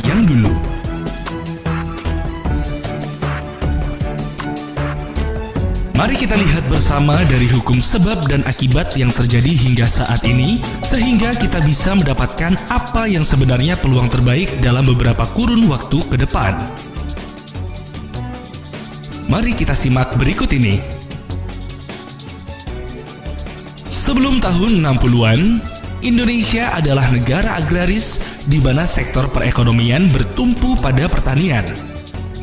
yang dulu. Mari kita lihat bersama dari hukum sebab dan akibat yang terjadi hingga saat ini, sehingga kita bisa mendapatkan apa yang sebenarnya peluang terbaik dalam beberapa kurun waktu ke depan. Mari kita simak berikut ini. Sebelum tahun 60-an, Indonesia adalah negara agraris di mana sektor perekonomian bertumpu pada pertanian.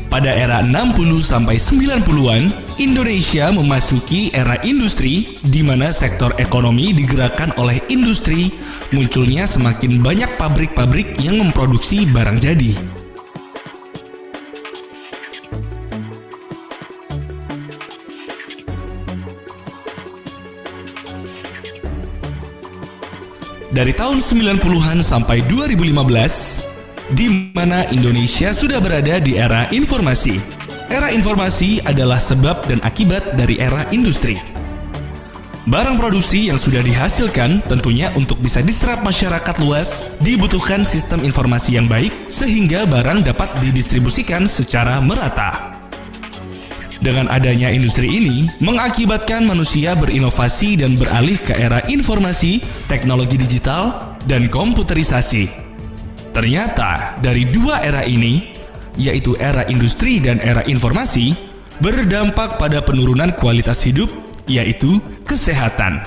Pada era 60-90-an, Indonesia memasuki era industri di mana sektor ekonomi digerakkan oleh industri, munculnya semakin banyak pabrik-pabrik yang memproduksi barang jadi. Dari tahun 90-an sampai 2015, di mana Indonesia sudah berada di era informasi. Era informasi adalah sebab dan akibat dari era industri. Barang produksi yang sudah dihasilkan tentunya untuk bisa diserap masyarakat luas dibutuhkan sistem informasi yang baik sehingga barang dapat didistribusikan secara merata. Dengan adanya industri ini, mengakibatkan manusia berinovasi dan beralih ke era informasi, teknologi digital, dan komputerisasi. Ternyata, dari dua era ini, yaitu era industri dan era informasi, berdampak pada penurunan kualitas hidup, yaitu kesehatan.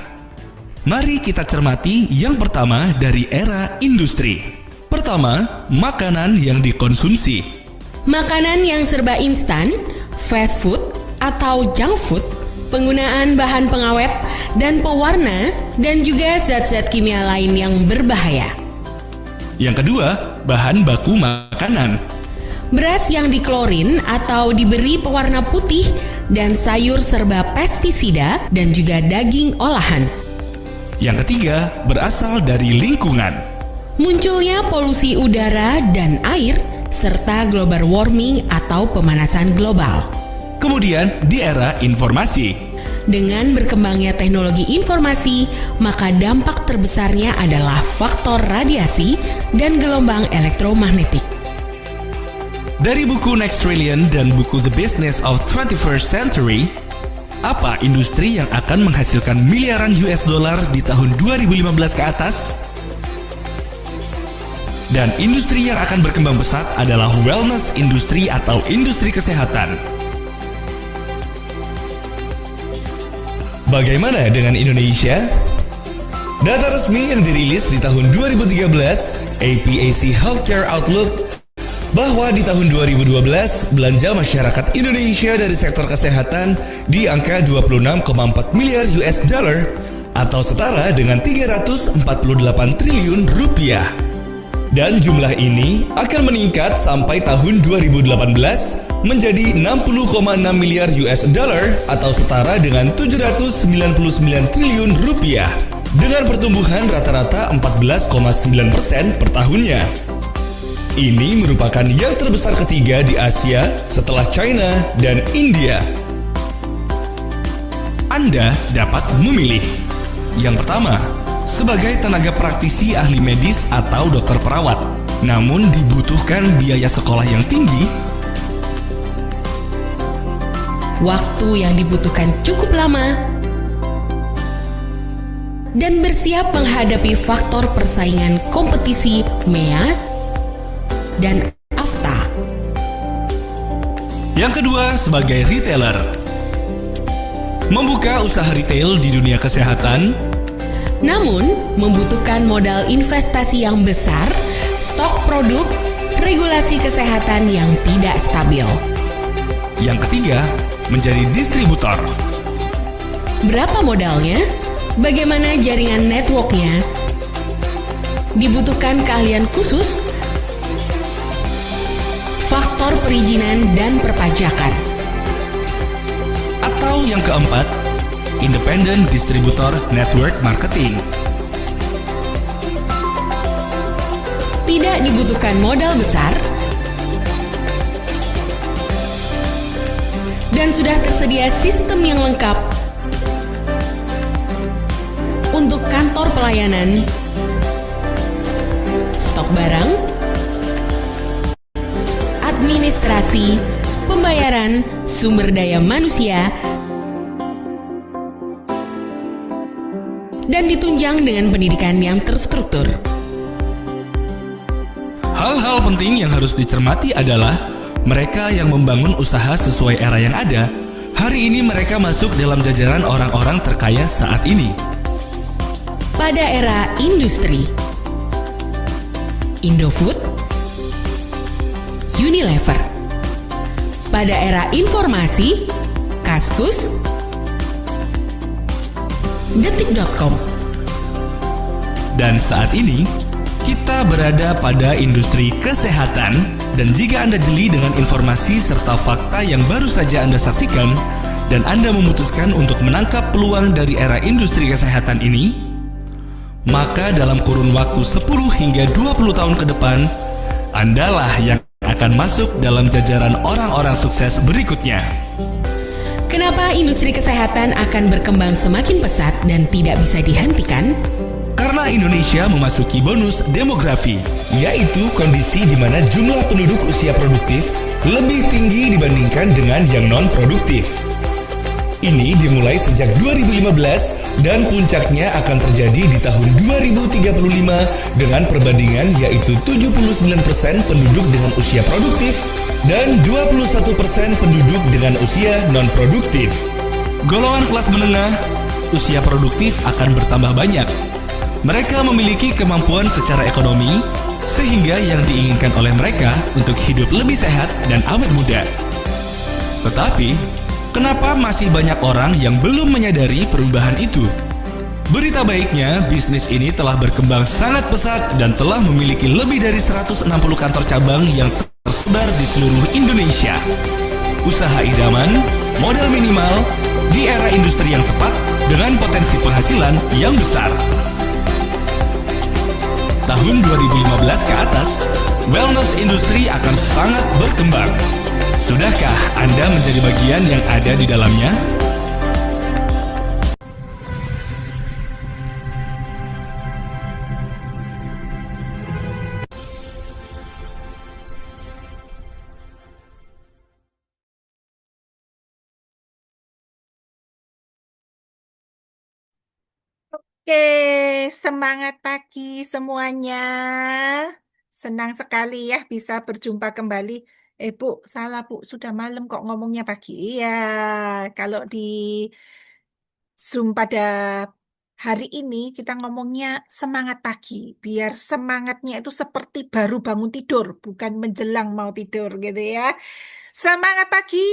Mari kita cermati yang pertama dari era industri. Pertama, makanan yang dikonsumsi. Makanan yang serba instan, fast food atau junk food, penggunaan bahan pengawet dan pewarna, dan juga zat-zat kimia lain yang berbahaya. Yang kedua, bahan baku makanan. Beras yang diklorin atau diberi pewarna putih dan sayur serba pestisida dan juga daging olahan. Yang ketiga, berasal dari lingkungan. Munculnya polusi udara dan air serta global warming atau pemanasan global. Kemudian di era informasi. Dengan berkembangnya teknologi informasi, maka dampak terbesarnya adalah faktor radiasi dan gelombang elektromagnetik. Dari buku Next Trillion dan buku The Business of 21st Century, apa industri yang akan menghasilkan miliaran US dollar di tahun 2015 ke atas? Dan industri yang akan berkembang pesat adalah wellness industri atau industri kesehatan. Bagaimana dengan Indonesia? Data resmi yang dirilis di tahun 2013, APAC Healthcare Outlook, bahwa di tahun 2012, belanja masyarakat Indonesia dari sektor kesehatan di angka 26,4 miliar US dollar atau setara dengan 348 triliun rupiah. Dan jumlah ini akan meningkat sampai tahun 2018 menjadi 60,6 miliar US dollar atau setara dengan 799 triliun rupiah dengan pertumbuhan rata-rata 14,9% per tahunnya. Ini merupakan yang terbesar ketiga di Asia setelah China dan India. Anda dapat memilih. Yang pertama, sebagai tenaga praktisi ahli medis atau dokter perawat, namun dibutuhkan biaya sekolah yang tinggi, waktu yang dibutuhkan cukup lama, dan bersiap menghadapi faktor persaingan kompetisi MEA dan AFTA. Yang kedua, sebagai retailer, membuka usaha retail di dunia kesehatan, namun membutuhkan modal investasi yang besar, stok produk, regulasi kesehatan yang tidak stabil. Yang ketiga, menjadi distributor. Berapa modalnya? Bagaimana jaringan networknya? Dibutuhkan keahlian khusus, faktor perizinan dan perpajakan. Atau yang keempat, Independent Distributor Network Marketing. Tidak dibutuhkan modal besar dan sudah tersedia sistem yang lengkap untuk kantor pelayanan, stok barang, administrasi, pembayaran, sumber daya manusia, dan ditunjang dengan pendidikan yang terstruktur. Hal-hal penting yang harus dicermati adalah mereka yang membangun usaha sesuai era yang ada. Hari ini mereka masuk dalam jajaran orang-orang terkaya saat ini. Pada era industri, Indofood, Unilever. Pada era informasi, Kaskus, Detik.com. Dan saat ini, kita berada pada industri kesehatan, dan jika Anda jeli dengan informasi serta fakta yang baru saja Anda saksikan, dan Anda memutuskan untuk menangkap peluang dari era industri kesehatan ini, maka dalam kurun waktu 10 hingga 20 tahun ke depan, Andalah yang akan masuk dalam jajaran orang-orang sukses berikutnya. Kenapa industri kesehatan akan berkembang semakin pesat dan tidak bisa dihentikan? Karena Indonesia memasuki bonus demografi, yaitu kondisi di mana jumlah penduduk usia produktif lebih tinggi dibandingkan dengan yang non-produktif. Ini dimulai sejak 2015 dan puncaknya akan terjadi di tahun 2035 dengan perbandingan yaitu 79% penduduk dengan usia produktif dan 21% penduduk dengan usia non-produktif. Golongan kelas menengah, usia produktif akan bertambah banyak. Mereka memiliki kemampuan secara ekonomi, sehingga yang diinginkan oleh mereka untuk hidup lebih sehat dan awet muda. Tetapi, kenapa masih banyak orang yang belum menyadari perubahan itu? Berita baiknya, bisnis ini telah berkembang sangat pesat dan telah memiliki lebih dari 160 kantor cabang yang tersebar di seluruh Indonesia. Usaha idaman, modal minimal, di era industri yang tepat dengan potensi penghasilan yang besar. Tahun 2015 ke atas, wellness industri akan sangat berkembang. Sudahkah Anda menjadi bagian yang ada di dalamnya? Oke, semangat pagi semuanya. Senang sekali ya bisa berjumpa kembali. Bu, salah Bu, sudah malam kok ngomongnya pagi. Iya, kalau di Zoom pada hari ini kita ngomongnya semangat pagi. Biar semangatnya itu seperti baru bangun tidur, bukan menjelang mau tidur gitu ya. Semangat pagi.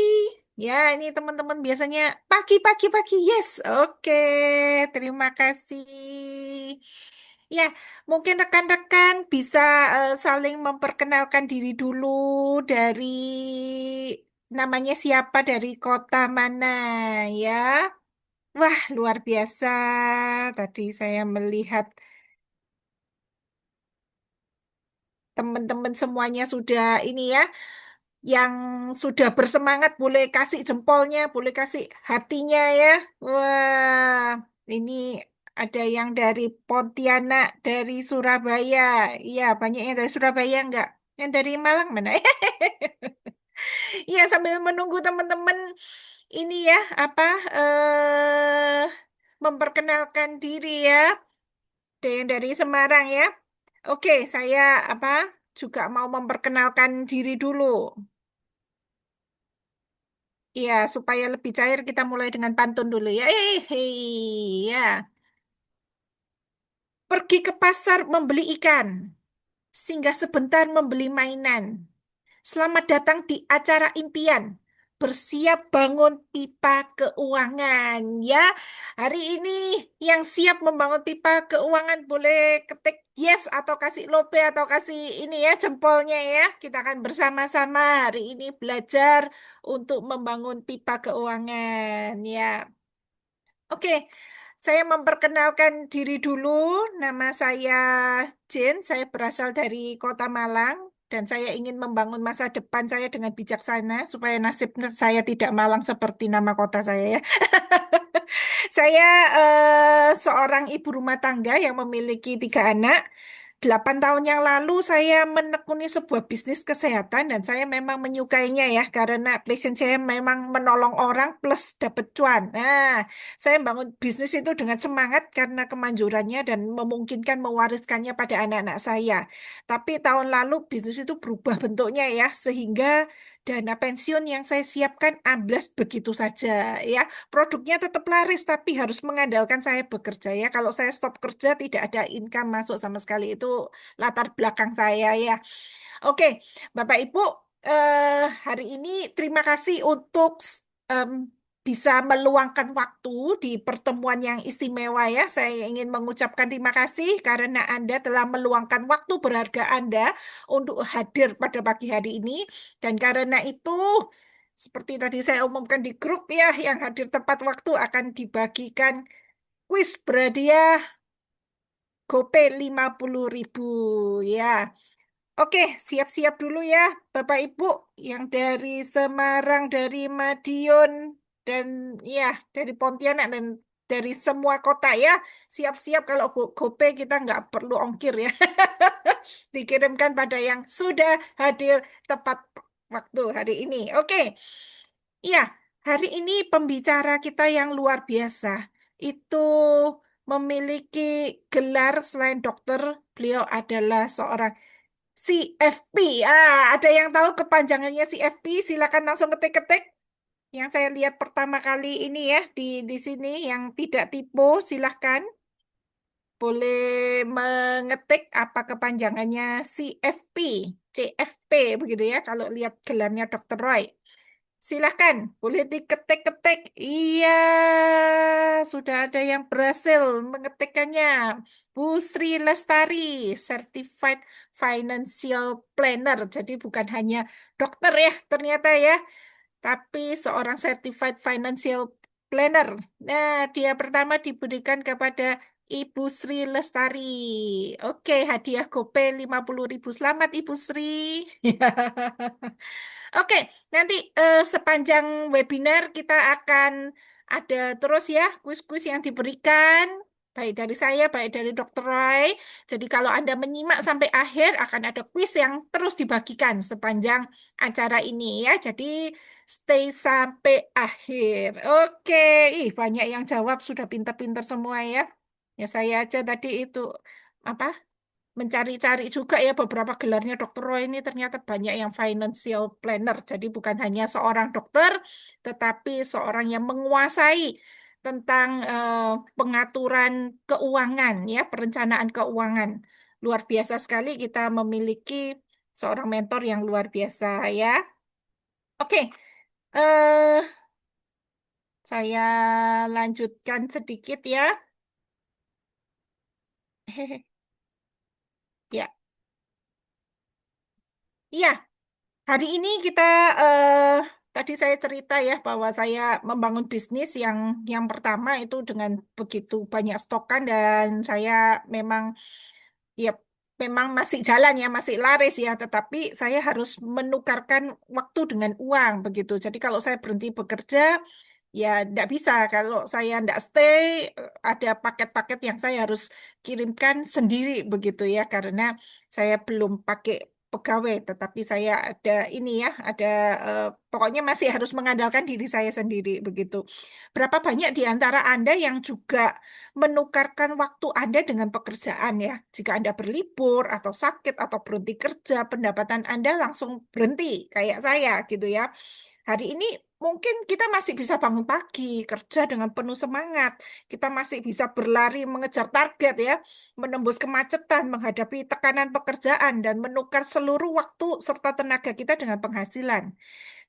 Ya, ini teman-teman biasanya pagi, pagi, pagi. Yes, oke. Terima kasih. Ya, mungkin rekan-rekan bisa saling memperkenalkan diri dulu dari namanya siapa, dari kota mana ya. Wah, luar biasa. Tadi saya melihat teman-teman semuanya sudah ini ya, yang sudah bersemangat boleh kasih jempolnya, boleh kasih hatinya ya. Wah, ini ada yang dari Pontianak, dari Surabaya. Iya, banyak yang dari Surabaya enggak? Yang dari Malang mana? Iya, sambil menunggu teman-teman ini ya, apa memperkenalkan diri ya. Ada yang dari Semarang ya. Oke, saya apa juga mau memperkenalkan diri dulu. Iya, supaya lebih cair kita mulai dengan pantun dulu ya. Ya. Pergi ke pasar membeli ikan, singgah sebentar membeli mainan. Selamat datang di acara impian. Bersiap bangun pipa keuangan ya. Hari ini yang siap membangun pipa keuangan boleh ketik yes atau kasih lobe atau kasih ini ya jempolnya ya. Kita akan bersama-sama hari ini belajar untuk membangun pipa keuangan ya. Oke, saya memperkenalkan diri dulu. Nama saya Jen, saya berasal dari Kota Malang dan saya ingin membangun masa depan saya dengan bijaksana supaya nasib saya tidak malang seperti nama kota saya ya. Saya seorang ibu rumah tangga yang memiliki 3 anak 8 tahun yang lalu saya menekuni sebuah bisnis kesehatan dan saya memang menyukainya ya karena passion saya memang menolong orang plus dapat cuan. Nah, saya bangun bisnis itu dengan semangat karena kemanjurannya dan memungkinkan mewariskannya pada anak-anak saya. Tapi tahun lalu bisnis itu berubah bentuknya ya sehingga dana pensiun yang saya siapkan amblas begitu saja ya. Produknya tetap laris tapi harus mengandalkan saya bekerja ya. Kalau saya stop kerja tidak ada income masuk sama sekali. Itu latar belakang saya ya. Oke, Bapak Ibu, hari ini terima kasih untuk em, bisa meluangkan waktu di pertemuan yang istimewa ya. Saya ingin mengucapkan terima kasih karena Anda telah meluangkan waktu berharga Anda untuk hadir pada pagi hari ini. Dan karena itu, seperti tadi saya umumkan di grup ya, yang hadir tepat waktu akan dibagikan kuis berhadiah GoPay 50.000 ya. Oke, siap-siap dulu ya, Bapak Ibu yang dari Semarang, dari Madiun, dan ya dari Pontianak dan dari semua kota ya. Siap-siap kalau GoPay kita nggak perlu ongkir ya. Dikirimkan pada yang sudah hadir tepat waktu hari ini. Oke, ya hari ini pembicara kita yang luar biasa itu memiliki gelar selain dokter, beliau adalah seorang CFP. Ada yang tahu kepanjangannya CFP? Silakan langsung ketik-ketik. Yang saya lihat pertama kali ini ya di sini yang tidak typo, silahkan boleh mengetik apa kepanjangannya CFP, CFP begitu ya. Kalau lihat gelarnya Dr. Roy. Silahkan, boleh diketik-ketik. Iya, sudah ada yang berhasil mengetikkannya. Bu Sri Lestari, Certified Financial Planner. Jadi bukan hanya dokter ya, ternyata ya, tapi seorang Certified Financial Planner. Nah, dia pertama diberikan kepada Ibu Sri Lestari. Oke, hadiah GoPay 50.000. Selamat Ibu Sri. Oke, nanti sepanjang webinar kita akan ada terus ya kuis-kuis yang diberikan, baik dari saya, baik dari Dr. Roy. Jadi kalau Anda menyimak sampai akhir akan ada kuis yang terus dibagikan sepanjang acara ini ya. Jadi stay sampai akhir. Oke, ih banyak yang jawab sudah pinter-pinter semua ya. Ya saya aja tadi itu apa? Mencari-cari juga ya beberapa gelarnya Dokter Roy ini ternyata banyak yang financial planner. Jadi bukan hanya seorang dokter, tetapi seorang yang menguasai tentang pengaturan keuangan ya, perencanaan keuangan. Luar biasa sekali kita memiliki seorang mentor yang luar biasa ya. Oke, eh saya lanjutkan sedikit ya. Ya, iya. Hari ini kita eh, tadi saya cerita ya bahwa saya membangun bisnis yang pertama itu dengan begitu banyak stokan dan saya memang ya memang masih jalan ya masih laris ya tetapi saya harus menukarkan waktu dengan uang begitu. Jadi kalau saya berhenti bekerja ya tidak bisa kalau saya tidak stay ada paket-paket yang saya harus kirimkan sendiri begitu ya karena saya belum pakai pegawai tetapi saya ada ini ya ada pokoknya masih harus mengandalkan diri saya sendiri begitu. Berapa banyak di antara Anda yang juga menukarkan waktu Anda dengan pekerjaan ya? Jika Anda berlibur atau sakit atau berhenti kerja, pendapatan Anda langsung berhenti kayak saya gitu ya. Hari ini mungkin kita masih bisa bangun pagi, kerja dengan penuh semangat. Kita masih bisa berlari mengejar target ya, menembus kemacetan, menghadapi tekanan pekerjaan, dan menukar seluruh waktu serta tenaga kita dengan penghasilan.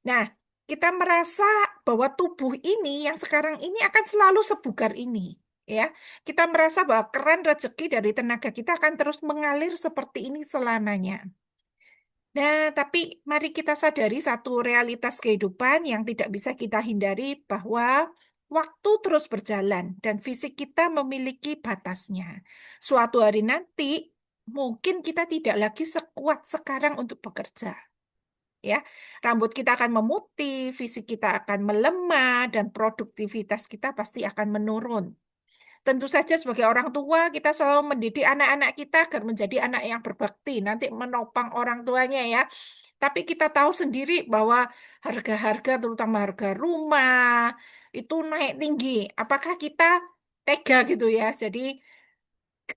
Nah, kita merasa bahwa tubuh ini yang sekarang ini akan selalu sebugar ini. Ya, kita merasa bahwa keran rezeki dari tenaga kita akan terus mengalir seperti ini selamanya. Nah, tapi mari kita sadari satu realitas kehidupan yang tidak bisa kita hindari bahwa waktu terus berjalan dan fisik kita memiliki batasnya. Suatu hari nanti mungkin kita tidak lagi sekuat sekarang untuk bekerja. Ya, rambut kita akan memutih, fisik kita akan melemah, dan produktivitas kita pasti akan menurun. tentu saja sebagai orang tua kita selalu mendidik anak-anak kita agar menjadi anak yang berbakti, nanti menopang orang tuanya ya. Tapi kita tahu sendiri bahwa harga-harga, terutama harga rumah, itu naik tinggi. Apakah kita tega gitu ya? Jadi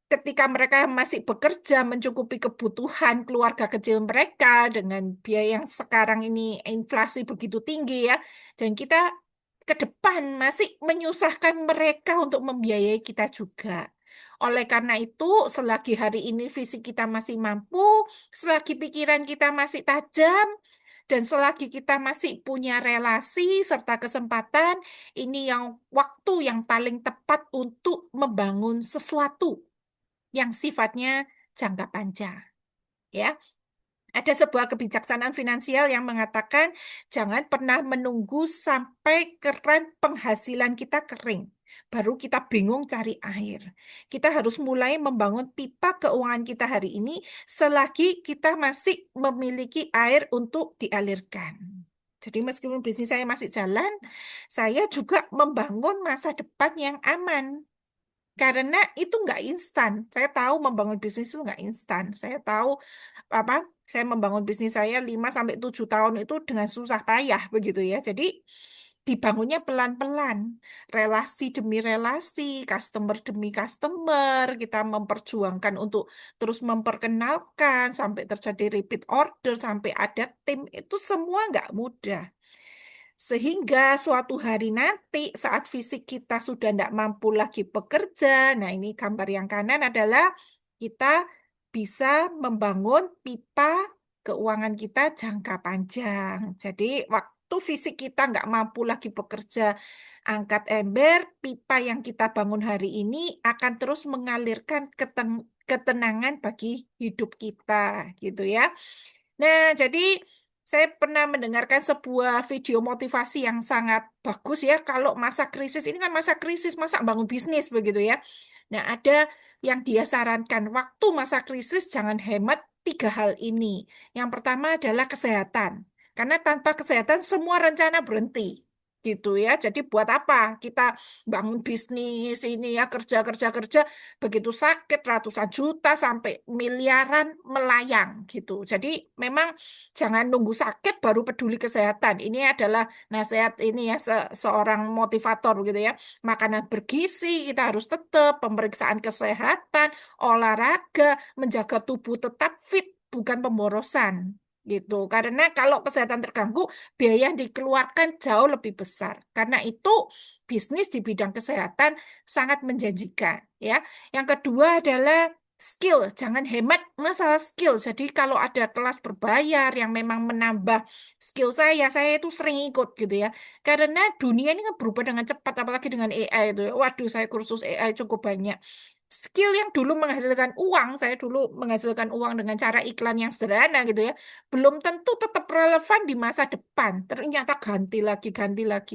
ketika mereka masih bekerja mencukupi kebutuhan keluarga kecil mereka dengan biaya yang sekarang ini inflasi begitu tinggi ya, dan kita ke depan masih menyusahkan mereka untuk membiayai kita juga. Oleh karena itu, selagi hari ini fisik kita masih mampu, selagi pikiran kita masih tajam, dan selagi kita masih punya relasi serta kesempatan, ini yang waktu yang paling tepat untuk membangun sesuatu yang sifatnya jangka panjang. Ya, ada sebuah kebijaksanaan finansial yang mengatakan jangan pernah menunggu sampai keran penghasilan kita kering. Baru kita bingung cari air. Kita harus mulai membangun pipa keuangan kita hari ini selagi kita masih memiliki air untuk dialirkan. Jadi meskipun bisnis saya masih jalan, saya juga membangun masa depan yang aman. Karena itu nggak instan. Saya tahu membangun bisnis itu nggak instan. Saya tahu apa? Saya membangun bisnis saya 5 sampai 7 tahun itu dengan susah payah begitu ya. Jadi dibangunnya pelan-pelan. Relasi demi relasi, customer demi customer, kita memperjuangkan untuk terus memperkenalkan sampai terjadi repeat order, sampai ada tim itu semua nggak mudah. Sehingga suatu hari nanti saat fisik kita sudah tidak mampu lagi bekerja, nah ini gambar yang kanan adalah kita bisa membangun pipa keuangan kita jangka panjang. Jadi waktu fisik kita nggak mampu lagi bekerja, angkat ember, pipa yang kita bangun hari ini akan terus mengalirkan ketenangan bagi hidup kita, gitu ya. Nah, jadi saya pernah mendengarkan sebuah video motivasi yang sangat bagus ya. Kalau masa krisis ini kan masa krisis, masa bangun bisnis begitu ya. Nah, ada yang dia sarankan waktu masa krisis jangan hemat tiga hal ini. Yang pertama adalah kesehatan. Karena tanpa kesehatan semua rencana berhenti. Gitu ya. Jadi buat apa kita bangun bisnis ini ya, kerja kerja kerja begitu sakit ratusan juta sampai miliaran melayang gitu. Jadi memang jangan nunggu sakit baru peduli kesehatan. Ini adalah nasihat ini ya seorang motivator gitu ya. Makanan bergizi kita harus tetap, pemeriksaan kesehatan, olahraga, menjaga tubuh tetap fit, bukan pemborosan gitu. Karena kalau kesehatan terganggu, biaya yang dikeluarkan jauh lebih besar. Karena itu bisnis di bidang kesehatan sangat menjanjikan ya. Yang kedua adalah skill, jangan hemat masalah skill. Jadi kalau ada kelas berbayar yang memang menambah skill saya itu sering ikut gitu ya. Karena dunia ini kan berubah dengan cepat, apalagi dengan AI itu ya. Waduh, saya kursus AI cukup banyak. Skill yang dulu menghasilkan uang, saya dulu menghasilkan uang dengan cara iklan yang sederhana gitu ya, belum tentu tetap relevan di masa depan. Ternyata ganti lagi.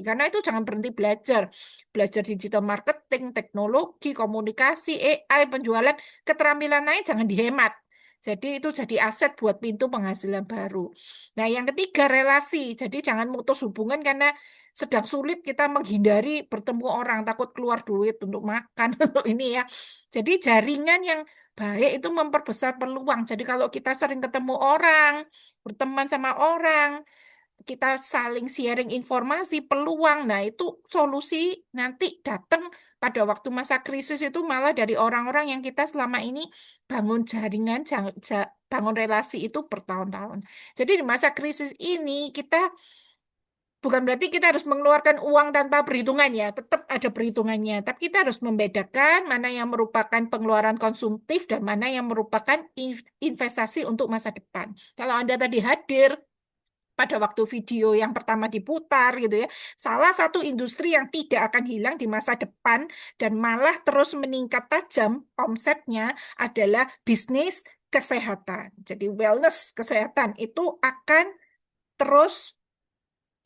Karena itu jangan berhenti belajar. Belajar digital marketing, teknologi, komunikasi, AI, penjualan, keterampilan lain jangan dihemat. Jadi itu jadi aset buat pintu penghasilan baru. Nah, yang ketiga relasi. Jadi jangan mutus hubungan karena sedang sulit kita menghindari bertemu orang, takut keluar duit untuk makan untuk ini ya. Jadi jaringan yang baik itu memperbesar peluang. Jadi kalau kita sering ketemu orang, berteman sama orang, kita saling sharing informasi, peluang. Nah, itu solusi nanti datang pada waktu masa krisis itu malah dari orang-orang yang kita selama ini bangun jaringan, bangun relasi itu bertahun-tahun. Jadi di masa krisis ini kita bukan berarti kita harus mengeluarkan uang tanpa perhitungan ya, tetap ada perhitungannya. Tapi kita harus membedakan mana yang merupakan pengeluaran konsumtif dan mana yang merupakan investasi untuk masa depan. Kalau Anda tadi hadir pada waktu video yang pertama diputar gitu ya. Salah satu industri yang tidak akan hilang di masa depan dan malah terus meningkat tajam omsetnya adalah bisnis kesehatan. Jadi wellness kesehatan itu akan terus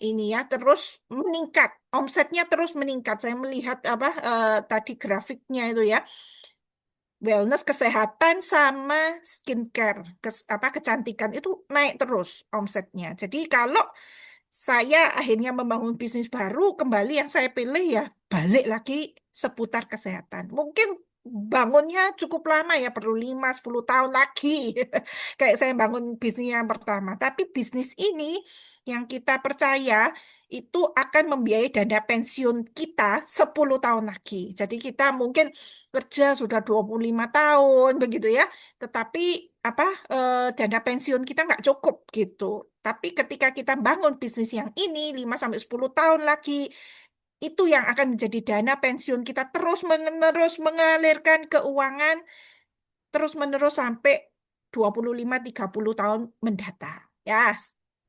ini ya terus meningkat. Omsetnya terus meningkat. Saya melihat apa tadi grafiknya itu ya. Wellness kesehatan sama skincare kecantikan itu naik terus omsetnya. Jadi kalau saya akhirnya membangun bisnis baru, kembali yang saya pilih ya balik lagi seputar kesehatan. Mungkin bangunnya cukup lama ya, perlu 5-10 tahun lagi. Kayak saya bangun bisnis yang pertama. Tapi bisnis ini yang kita percaya itu akan membiayai dana pensiun kita 10 tahun lagi. Jadi kita mungkin kerja sudah 25 tahun begitu ya. Tetapi apa dana pensiun kita nggak cukup gitu. Tapi ketika kita bangun bisnis yang ini 5-10 tahun lagi, itu yang akan menjadi dana pensiun kita terus mengalirkan keuangan terus-menerus sampai 25-30 tahun mendatang. Ya,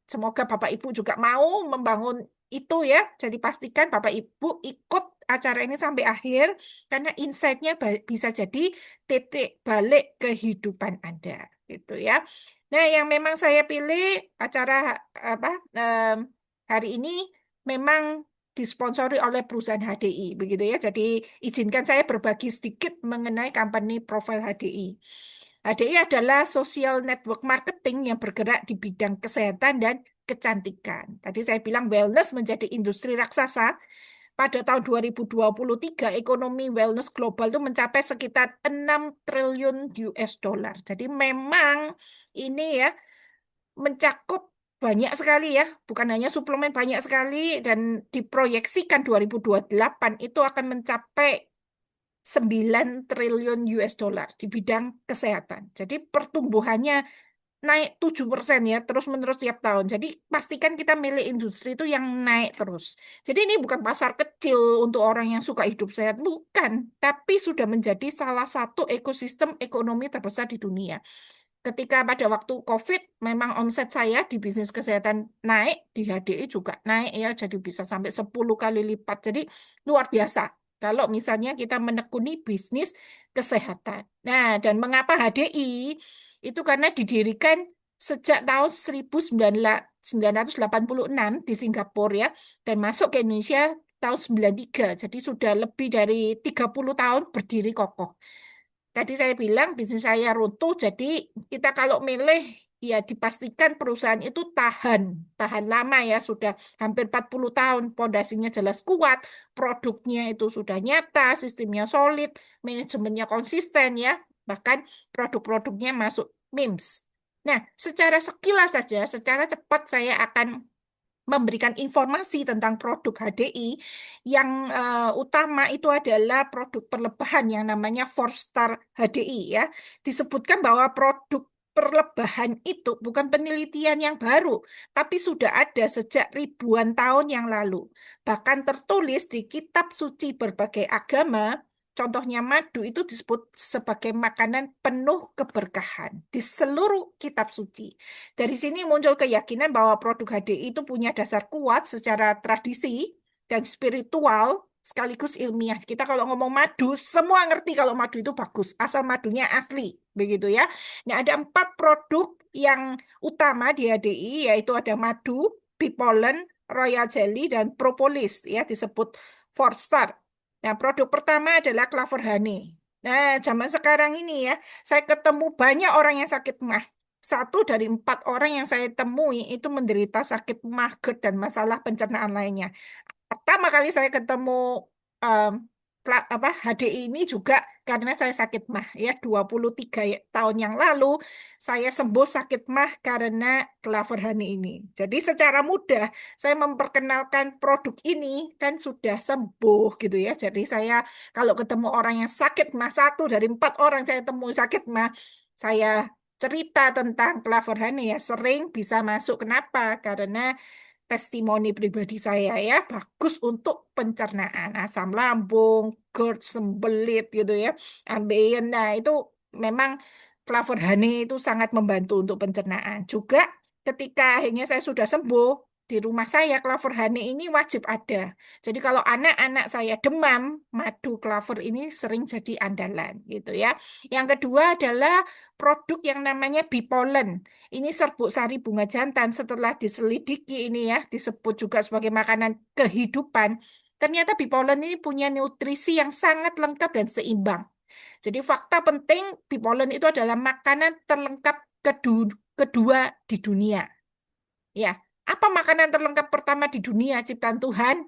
semoga Bapak Ibu juga mau membangun itu ya. Jadi pastikan Bapak Ibu ikut acara ini sampai akhir karena insight-nya bisa jadi titik balik kehidupan Anda gitu ya. Nah, yang memang saya pilih acara apa hari ini memang disponsori oleh perusahaan HDI begitu ya. Jadi izinkan saya berbagi sedikit mengenai company profile HDI. HDI adalah social network marketing yang bergerak di bidang kesehatan dan kecantikan. Tadi saya bilang wellness menjadi industri raksasa. Pada tahun 2023, ekonomi wellness global itu mencapai sekitar 6 triliun US dollar. Jadi memang ini ya mencakup banyak sekali ya, bukan hanya suplemen banyak sekali dan diproyeksikan 2028 itu akan mencapai 9 triliun US dollar di bidang kesehatan. Jadi pertumbuhannya naik 7% ya, terus-menerus tiap tahun. Jadi pastikan kita milih industri itu yang naik terus. Jadi ini bukan pasar kecil untuk orang yang suka hidup sehat, bukan. Tapi sudah menjadi salah satu ekosistem ekonomi terbesar di dunia. Ketika pada waktu COVID, memang omset saya di bisnis kesehatan naik, di HDI juga naik ya, jadi bisa sampai 10 kali lipat. Jadi luar biasa. Kalau misalnya kita menekuni bisnis kesehatan. Nah, dan mengapa HDI? Itu karena didirikan sejak tahun 1986 di Singapura ya, dan masuk ke Indonesia tahun 93. Jadi sudah lebih dari 30 tahun berdiri kokoh. Tadi saya bilang bisnis saya runtuh, jadi kita kalau milih ya dipastikan perusahaan itu tahan lama ya, sudah hampir 40 tahun, pondasinya jelas kuat, produknya itu sudah nyata, sistemnya solid, manajemennya konsisten ya, bahkan produk-produknya masuk MIMS. Nah, secara sekilas saja, secara cepat saya akan memberikan informasi tentang produk HDI yang utama itu adalah produk perlebahan yang namanya Forstar HDI ya. Disebutkan bahwa produk perlebahan itu bukan penelitian yang baru, tapi sudah ada sejak ribuan tahun yang lalu. Bahkan tertulis di kitab suci berbagai agama. Contohnya madu itu disebut sebagai makanan penuh keberkahan di seluruh kitab suci. Dari sini muncul keyakinan bahwa produk HDI itu punya dasar kuat secara tradisi dan spiritual sekaligus ilmiah. Kita kalau ngomong madu, semua ngerti kalau madu itu bagus, asal madunya asli, begitu ya. Nah, ada 4 produk yang utama di HDI, yaitu ada madu, bee pollen, royal jelly, dan propolis, ya disebut Forstar. Nah, produk pertama adalah clover honey. Nah, zaman sekarang ini ya, saya ketemu banyak orang yang sakit MAH. 1 dari 4 orang yang saya temui itu menderita sakit MAH, GERD, dan masalah pencernaan lainnya. Pertama kali saya ketemu em, HDI ini juga karena saya sakit MAH ya 23 tahun yang lalu saya sembuh sakit MAH karena Clover Honey ini. Jadi secara mudah saya memperkenalkan produk ini kan sudah sembuh gitu ya. Jadi saya kalau ketemu orang yang sakit MAH, 1 dari 4 orang saya temui sakit MAH, saya cerita tentang Clover Honey ya sering bisa masuk. Kenapa? Karena testimoni pribadi saya ya bagus untuk pencernaan asam lambung, GERD, sembelit gitu ya, ambeien. Nah itu memang Clover Honey itu sangat membantu untuk pencernaan. Juga ketika akhirnya saya sudah sembuh di rumah saya Clover Honey ini wajib ada. Jadi kalau anak-anak saya demam, madu Clover ini sering jadi andalan gitu ya. Yang kedua adalah produk yang namanya bee pollen. Ini serbuk sari bunga jantan setelah diselidiki ini ya, disebut juga sebagai makanan kehidupan. Ternyata bee pollen ini punya nutrisi yang sangat lengkap dan seimbang. Jadi fakta penting, bee pollen itu adalah makanan terlengkap kedua di dunia. Ya, Apa makanan terlengkap pertama di dunia ciptaan Tuhan?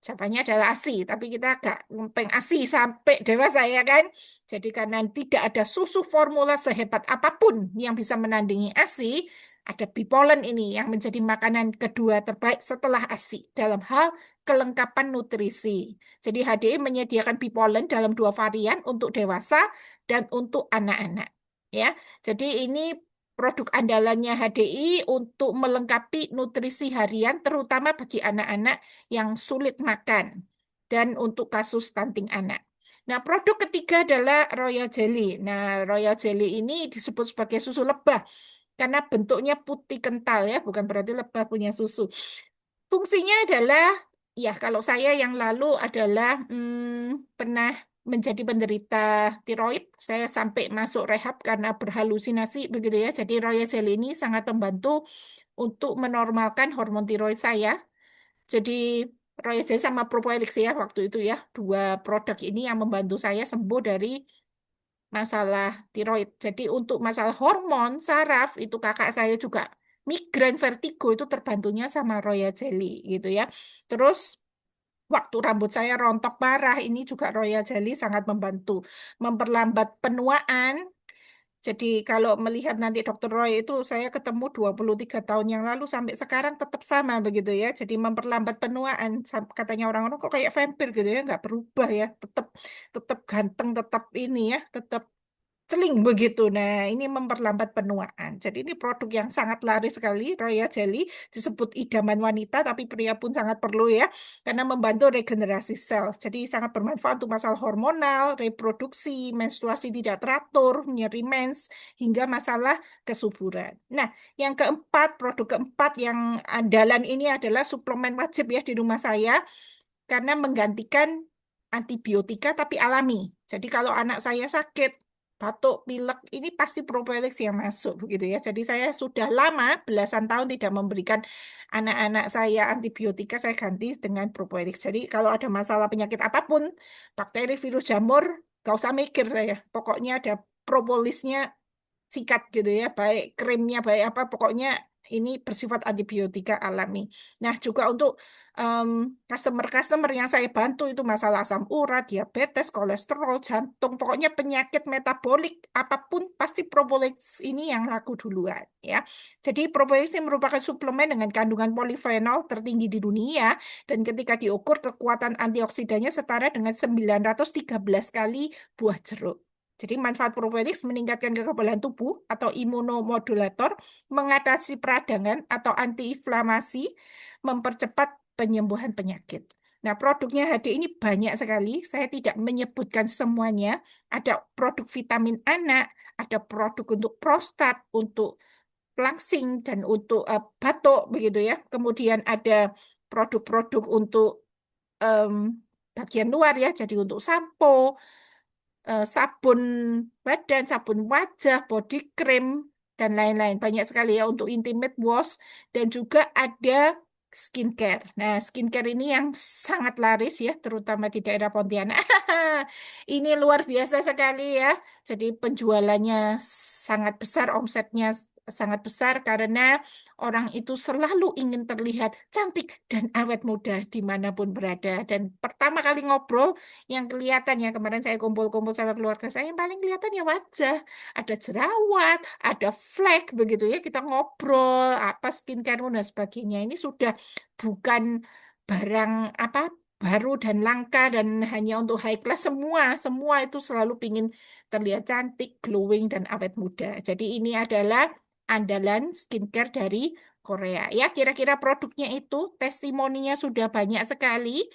Jawabannya adalah ASI, tapi kita agak ngempeng ASI sampai dewasa ya kan. Jadi karena tidak ada susu formula sehebat apapun yang bisa menandingi ASI, ada Bipolen ini yang menjadi makanan kedua terbaik setelah ASI dalam hal kelengkapan nutrisi. Jadi HDI menyediakan Bipolen dalam dua varian untuk dewasa dan untuk anak-anak. Ya, jadi ini produk andalannya HDI untuk melengkapi nutrisi harian terutama bagi anak-anak yang sulit makan dan untuk kasus stunting anak. Nah, produk ketiga adalah Royal Jelly. Nah, Royal Jelly ini disebut sebagai susu lebah karena bentuknya putih kental ya, bukan berarti lebah punya susu. Fungsinya adalah, ya kalau saya yang lalu adalah pernah menjadi penderita tiroid, saya sampai masuk rehab karena berhalusinasi begitu ya. Jadi Royal Jelly ini sangat membantu untuk menormalkan hormon tiroid saya. Jadi Royal Jelly sama Propoelix ya waktu itu ya, dua produk ini yang membantu saya sembuh dari masalah tiroid. Jadi untuk masalah hormon, saraf, itu kakak saya juga migrain, vertigo itu terbantunya sama Royal Jelly gitu ya. Terus waktu rambut saya rontok parah, ini juga Royal Jelly sangat membantu memperlambat penuaan. Jadi kalau melihat nanti Dokter Roy itu saya ketemu 23 tahun yang lalu sampai sekarang tetap sama begitu ya. Jadi memperlambat penuaan. Katanya orang-orang kok kayak vampir gitu ya, nggak berubah ya. Tetap tetap ganteng, tetap ini ya, tetap celing begitu. Nah, ini memperlambat penuaan. Jadi ini produk yang sangat laris sekali, Royal Jelly. Disebut idaman wanita, tapi pria pun sangat perlu ya. Karena membantu regenerasi sel. Jadi sangat bermanfaat untuk masalah hormonal, reproduksi, menstruasi tidak teratur, nyeri mens, hingga masalah kesuburan. Nah, yang keempat, produk keempat yang andalan ini adalah suplemen wajib ya di rumah saya. Karena menggantikan antibiotika tapi alami. Jadi kalau anak saya sakit, batuk, pilek, ini pasti Propolis yang masuk begitu ya. Jadi saya sudah lama, belasan tahun tidak memberikan anak-anak saya antibiotika, saya ganti dengan Propolis. Jadi kalau ada masalah penyakit apapun, bakteri, virus, jamur, gak usah mikir saya. Pokoknya ada propolisnya sikat gitu ya, baik krimnya, baik apa, pokoknya ini bersifat antibiotika alami. Nah, juga untuk customer-customer yang saya bantu itu masalah asam urat, diabetes, kolesterol, jantung, pokoknya penyakit metabolik apapun pasti propolis ini yang laku duluan ya. Jadi propolis ini merupakan suplemen dengan kandungan polifenol tertinggi di dunia dan ketika diukur kekuatan antioksidannya setara dengan 913 kali buah jeruk. Jadi manfaat probiotik meningkatkan kekebalan tubuh atau imunomodulator, mengatasi peradangan atau antiinflamasi, mempercepat penyembuhan penyakit. Nah, produknya HD ini banyak sekali. Saya tidak menyebutkan semuanya. Ada produk vitamin anak, ada produk untuk prostat, untuk langsing, dan untuk batuk, begitu ya. Kemudian ada produk-produk untuk bagian luar ya, jadi untuk sampo, sabun badan, sabun wajah, body cream, dan lain-lain. Banyak sekali ya untuk intimate wash dan juga ada skincare. Nah, skincare ini yang sangat laris ya, terutama di daerah Pontianak. Ini luar biasa sekali ya. Jadi penjualannya sangat besar, omsetnya sangat besar karena orang itu selalu ingin terlihat cantik dan awet muda dimanapun berada. Dan pertama kali ngobrol, yang kelihatan ya kemarin saya kumpul-kumpul sama keluarga saya yang paling kelihatan ya wajah, ada jerawat, ada flek begitu ya, kita ngobrol apa skincare dan sebagainya. Ini sudah bukan barang apa baru dan langka dan hanya untuk high class, semua itu selalu ingin terlihat cantik, glowing dan awet muda. Jadi ini adalah andalan skincare dari Korea. Ya, kira-kira produknya itu testimoninya sudah banyak sekali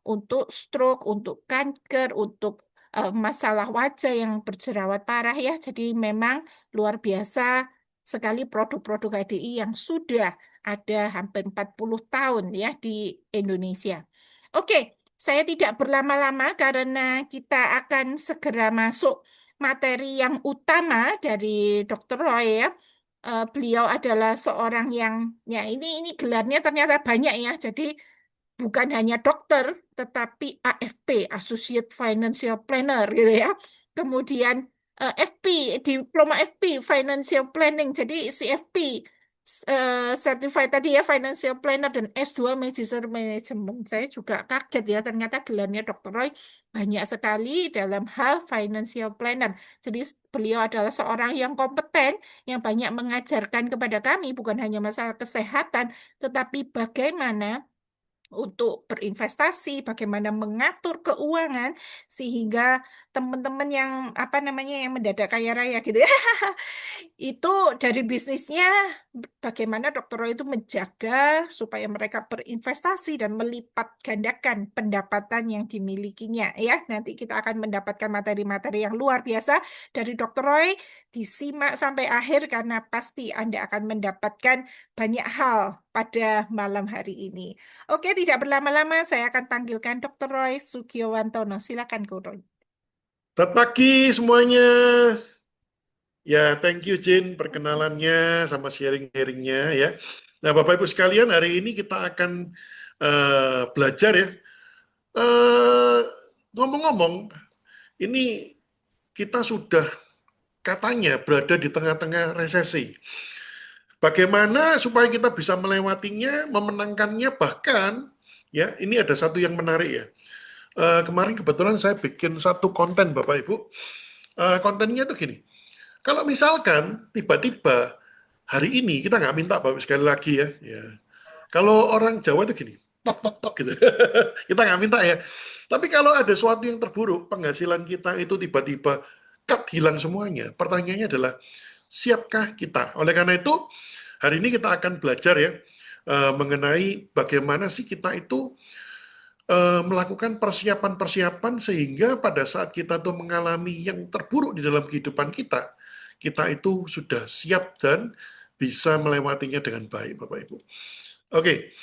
untuk stroke, untuk kanker, untuk masalah wajah yang berjerawat parah ya. Jadi memang luar biasa sekali produk-produk HDI yang sudah ada hampir 40 tahun ya di Indonesia. Oke, saya tidak berlama-lama karena kita akan segera masuk materi yang utama dari Dr. Roy ya. Beliau adalah seorang yang ya ini gelarnya ternyata banyak ya. Jadi bukan hanya dokter, tetapi AFP, Associate Financial Planner gitu ya. Kemudian FP, Diploma FP, Financial Planning. Jadi si FP certified tadi ya, financial planner dan S2 Magister Management. Saya juga kaget ya, ternyata gelarnya Dr. Roy banyak sekali dalam hal financial planner. Jadi beliau adalah seorang yang kompeten, yang banyak mengajarkan kepada kami, bukan hanya masalah kesehatan, tetapi bagaimana untuk berinvestasi, bagaimana mengatur keuangan sehingga teman-teman yang apa namanya yang mendadak kaya raya gitu ya. Itu dari bisnisnya bagaimana Dr. Roy itu menjaga supaya mereka berinvestasi dan melipat gandakan pendapatan yang dimilikinya ya. Nanti kita akan mendapatkan materi-materi yang luar biasa dari Dr. Roy. Disimak sampai akhir karena pasti Anda akan mendapatkan banyak hal pada malam hari ini. Oke, tidak berlama-lama saya akan panggilkan Dr. Roy Sugiowantono. Silakan, Ko Roy. Selamat pagi semuanya. Ya, thank you Jin perkenalannya sama sharing-sharingnya ya. Nah, Bapak Ibu sekalian, hari ini kita akan belajar ya. Eh, Ngomong-ngomong, ini kita sudah katanya berada di tengah-tengah resesi. Bagaimana supaya kita bisa melewatinya, memenangkannya, bahkan ya ini ada satu yang menarik ya. Kemarin kebetulan saya bikin satu konten Bapak Ibu. Kontennya itu gini. Kalau misalkan tiba-tiba hari ini kita nggak minta Bapak sekali lagi ya, ya. Kalau orang Jawa itu gini, tok tok tok gitu. Kita nggak minta ya. Tapi kalau ada sesuatu yang terburuk, penghasilan kita itu tiba-tiba cut hilang semuanya. Pertanyaannya adalah siapkah kita? Oleh karena itu hari ini kita akan belajar ya mengenai bagaimana sih kita itu melakukan persiapan-persiapan sehingga pada saat kita tuh mengalami yang terburuk di dalam kehidupan kita, kita itu sudah siap dan bisa melewatinya dengan baik, Bapak Ibu. Oke,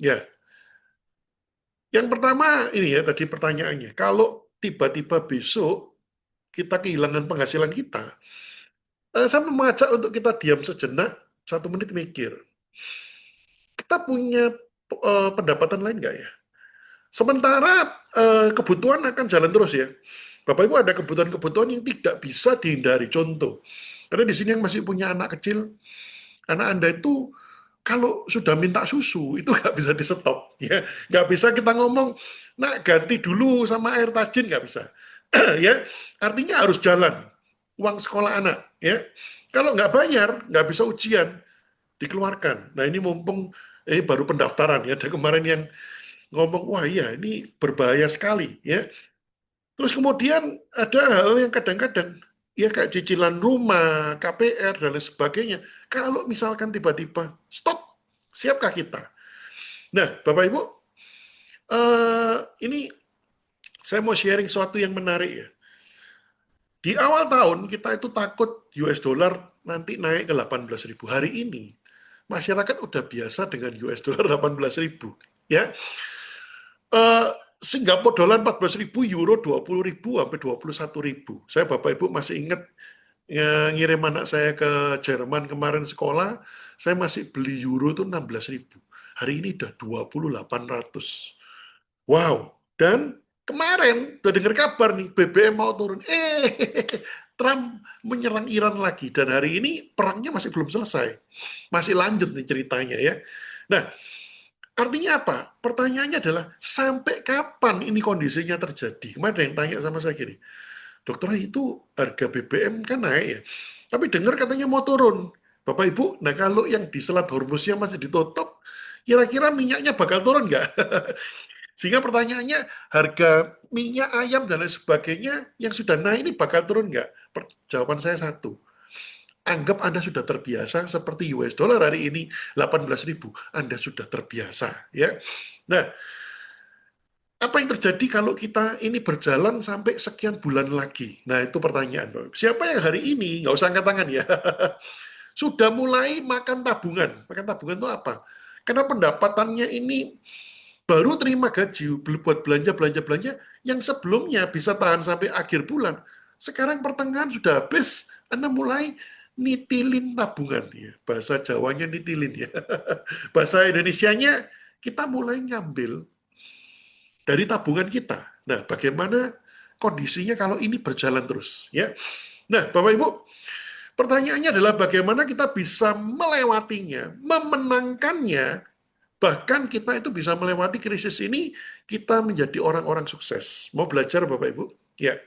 ya. Yang pertama ini ya tadi pertanyaannya, kalau tiba-tiba besok kita kehilangan penghasilan kita, saya mengajak untuk kita diam sejenak, 1 menit mikir. Kita punya pendapatan lain nggak ya? Sementara kebutuhan akan jalan terus ya. Bapak Ibu ada kebutuhan-kebutuhan yang tidak bisa dihindari. Contoh, karena di sini yang masih punya anak kecil, anak Anda itu kalau sudah minta susu itu nggak bisa di stop, ya nggak bisa kita ngomong, nak ganti dulu sama air tajin nggak bisa, ya artinya harus jalan uang sekolah anak, ya kalau nggak bayar nggak bisa ujian dikeluarkan. Nah ini mumpung ini baru pendaftaran ya, ada kemarin yang ngomong wah iya ini berbahaya sekali ya. Terus kemudian ada hal yang kadang-kadang ya kayak cicilan rumah, KPR dan lain sebagainya. Kalau misalkan tiba-tiba stop, siapkah kita? Nah, Bapak Ibu, ini saya mau sharing sesuatu yang menarik ya. Di awal tahun kita itu takut US dollar nanti naik ke 18.000. Hari ini masyarakat udah biasa dengan US dollar 18.000 ya. Singapura dolar 14.000, euro 20.000 sampai 21.000. Saya Bapak Ibu masih ingat ngirim anak saya ke Jerman kemarin sekolah, saya masih beli euro itu 16.000. Hari ini udah 28.000. Wow. Dan kemarin udah dengar kabar nih BBM mau turun. Trump menyerang Iran lagi dan hari ini perangnya masih belum selesai. Masih lanjut nih ceritanya ya. Nah, artinya apa? Pertanyaannya adalah, sampai kapan ini kondisinya terjadi? Kemarin ada yang tanya sama saya gini, dokter itu harga BBM kan naik ya, tapi dengar katanya mau turun. Bapak Ibu, nah kalau yang di Selat Hormuznya masih ditutup, kira-kira minyaknya bakal turun nggak? Sehingga pertanyaannya, harga minyak ayam dan lain sebagainya yang sudah naik ini bakal turun nggak? Jawaban saya satu, anggap Anda sudah terbiasa seperti US dollar hari ini 18.000, Anda sudah terbiasa ya. Nah, apa yang terjadi kalau kita ini berjalan sampai sekian bulan lagi? Nah, itu pertanyaan. Siapa yang hari ini, nggak usah angkat tangan ya, sudah mulai makan tabungan? Makan tabungan itu apa? Karena pendapatannya ini baru terima gaji buat belanja yang sebelumnya bisa tahan sampai akhir bulan. Sekarang pertengahan sudah habis, Anda mulai nitilin tabungan ya. Bahasa Jawanya nitilin ya. Bahasa Indonesianya kita mulai ngambil dari tabungan kita. Nah, bagaimana kondisinya kalau ini berjalan terus ya. Nah, Bapak Ibu, Pertanyaannya adalah bagaimana kita bisa melewatinya, memenangkannya, bahkan kita itu bisa melewati krisis ini, kita menjadi orang-orang sukses. Mau belajar Bapak Ibu? Ya.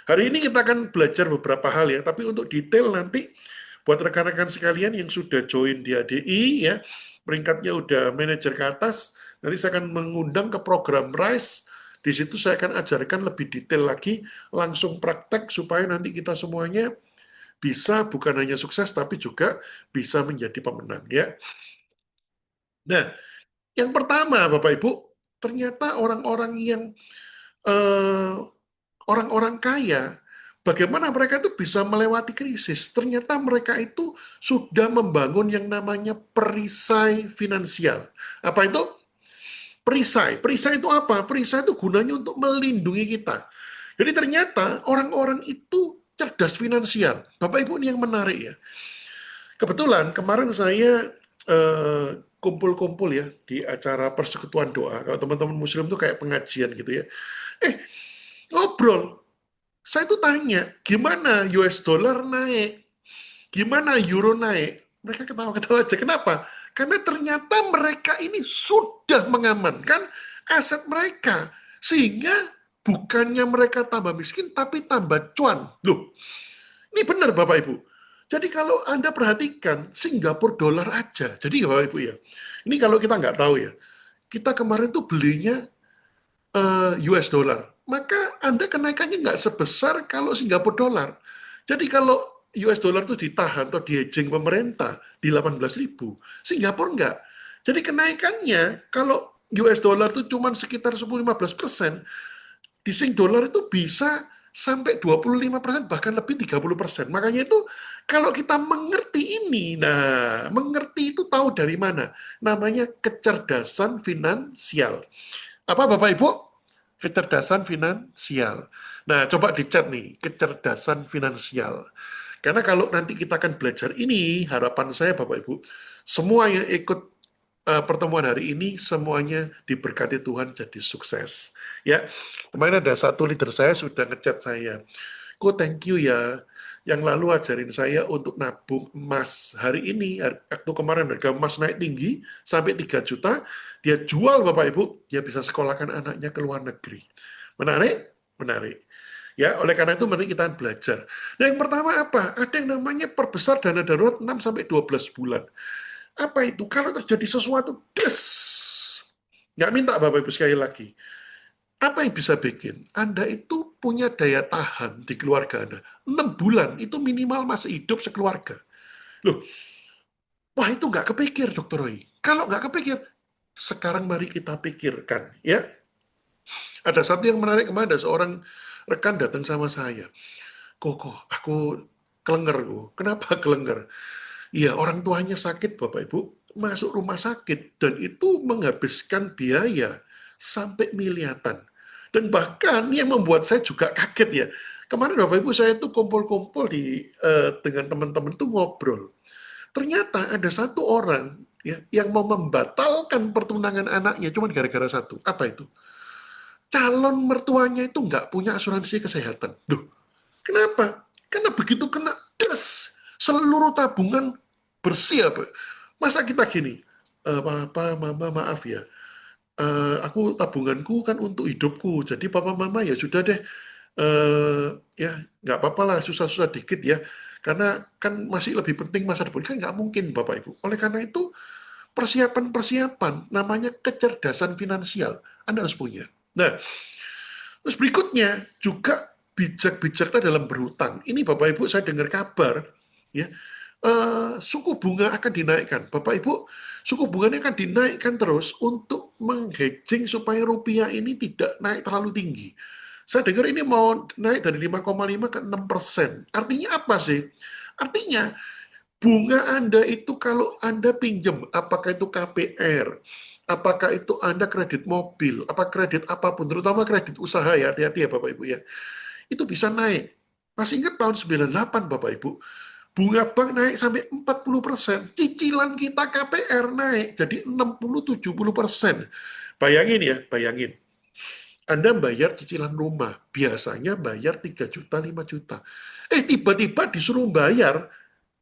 Hari ini kita akan belajar beberapa hal ya, tapi untuk detail nanti buat rekan-rekan sekalian yang sudah join di ADI ya, peringkatnya udah manajer ke atas, nanti saya akan mengundang ke program RISE. Di situ saya akan ajarkan lebih detail lagi, langsung praktek supaya nanti kita semuanya bisa bukan hanya sukses tapi juga bisa menjadi pemenang ya. Nah, yang pertama Bapak Ibu, ternyata orang-orang yang eh, orang-orang kaya, bagaimana mereka itu bisa melewati krisis? Ternyata mereka itu sudah membangun yang namanya perisai finansial. Apa itu? Perisai. Perisai itu apa? Perisai itu gunanya untuk melindungi kita. Jadi ternyata orang-orang itu cerdas finansial. Bapak Ibu ini yang menarik ya. Kebetulan kemarin saya kumpul-kumpul ya di acara persekutuan doa. Kalau teman-teman muslim itu kayak pengajian gitu ya. Ngobrol. Saya tuh tanya, gimana US dollar naik? Gimana euro naik? Mereka ketawa-ketawa aja. Kenapa? Karena ternyata mereka ini sudah mengamankan aset mereka. Sehingga bukannya mereka tambah miskin, tapi tambah cuan. Loh, ini benar Bapak Ibu. Jadi kalau Anda perhatikan, Singapura dolar aja. Jadi Bapak Ibu ya, ini kalau kita nggak tahu ya, kita kemarin tuh belinya US dollar. Maka Anda kenaikannya nggak sebesar kalau Singapura dolar. Jadi kalau US dollar itu ditahan atau di-hedging pemerintah di 18.000, Singapura enggak. Jadi kenaikannya kalau US dollar itu cuma sekitar 10-15%, di Sing dollar itu bisa sampai 25%, bahkan lebih 30%. Makanya itu kalau kita mengerti ini, nah mengerti itu tahu dari mana? Namanya kecerdasan finansial. Apa Bapak Ibu? Kecerdasan finansial. Nah, coba dicat nih, kecerdasan finansial. Karena kalau nanti kita akan belajar ini, harapan saya Bapak Ibu, semua yang ikut pertemuan hari ini, semuanya diberkati Tuhan jadi sukses. Ya, kemarin ada satu leader saya sudah ngechat saya, "Ko, thank you ya, yang lalu ajarin saya untuk nabung emas. Hari ini, waktu kemarin harga emas naik tinggi, sampai 3 juta, dia jual Bapak Ibu, dia bisa sekolahkan anaknya ke luar negeri." Menarik? Menarik. Ya, oleh karena itu mari kita belajar. Nah, yang pertama apa? Ada yang namanya perbesar dana darurat 6-12 bulan. Apa itu? Kalau terjadi sesuatu, des! Nggak minta Bapak Ibu sekali lagi. Apa yang bisa bikin? Anda itu punya daya tahan di keluarga Anda. 6 bulan, itu minimal masih hidup sekeluarga. Loh, wah itu nggak kepikir, Dr. Roy. Kalau nggak kepikir, sekarang mari kita pikirkan. Ya, ada satu yang menarik kemarin, ada seorang rekan datang sama saya. Kok, aku kelenger, kok. Kenapa kelenger? Iya, orang tuanya sakit, Bapak Ibu, masuk rumah sakit, dan itu menghabiskan biaya sampai miliaran. Dan bahkan yang membuat saya juga kaget ya, kemarin Bapak Ibu saya itu kumpul-kumpul dengan teman-teman itu ngobrol. Ternyata ada satu orang ya, yang mau membatalkan pertunangan anaknya cuma gara-gara satu. Apa itu? Calon mertuanya itu nggak punya asuransi kesehatan. Duh, kenapa? Karena begitu kena das, seluruh tabungan bersih apa? Masa kita gini, papa, mama maaf ya, aku tabunganku kan untuk hidupku, jadi papa mama ya sudah deh, ya nggak apa-apa lah susah-susah dikit ya, karena kan masih lebih penting masa depan. Kan nggak mungkin Bapak Ibu. Oleh karena itu persiapan-persiapan namanya kecerdasan finansial Anda harus punya. Nah, terus berikutnya juga bijak-bijaklah dalam berhutang. Ini Bapak Ibu saya dengar kabar ya, suku bunga akan dinaikkan. Bapak Ibu, suku bunganya akan dinaikkan terus untuk menghedging supaya rupiah ini tidak naik terlalu tinggi. Saya dengar ini mau naik dari 5,5 ke 6%. Artinya apa sih? Artinya bunga Anda itu kalau Anda pinjam, apakah itu KPR, apakah itu Anda kredit mobil, apa kredit apapun, terutama kredit usaha ya, hati-hati ya Bapak Ibu ya, itu bisa naik. Masih ingat tahun 98 Bapak Ibu, bunga bank naik sampai 40%, cicilan kita KPR naik jadi 60-70%. Bayangin ya, bayangin. Anda bayar cicilan rumah, biasanya bayar 3 juta, 5 juta. Tiba-tiba disuruh bayar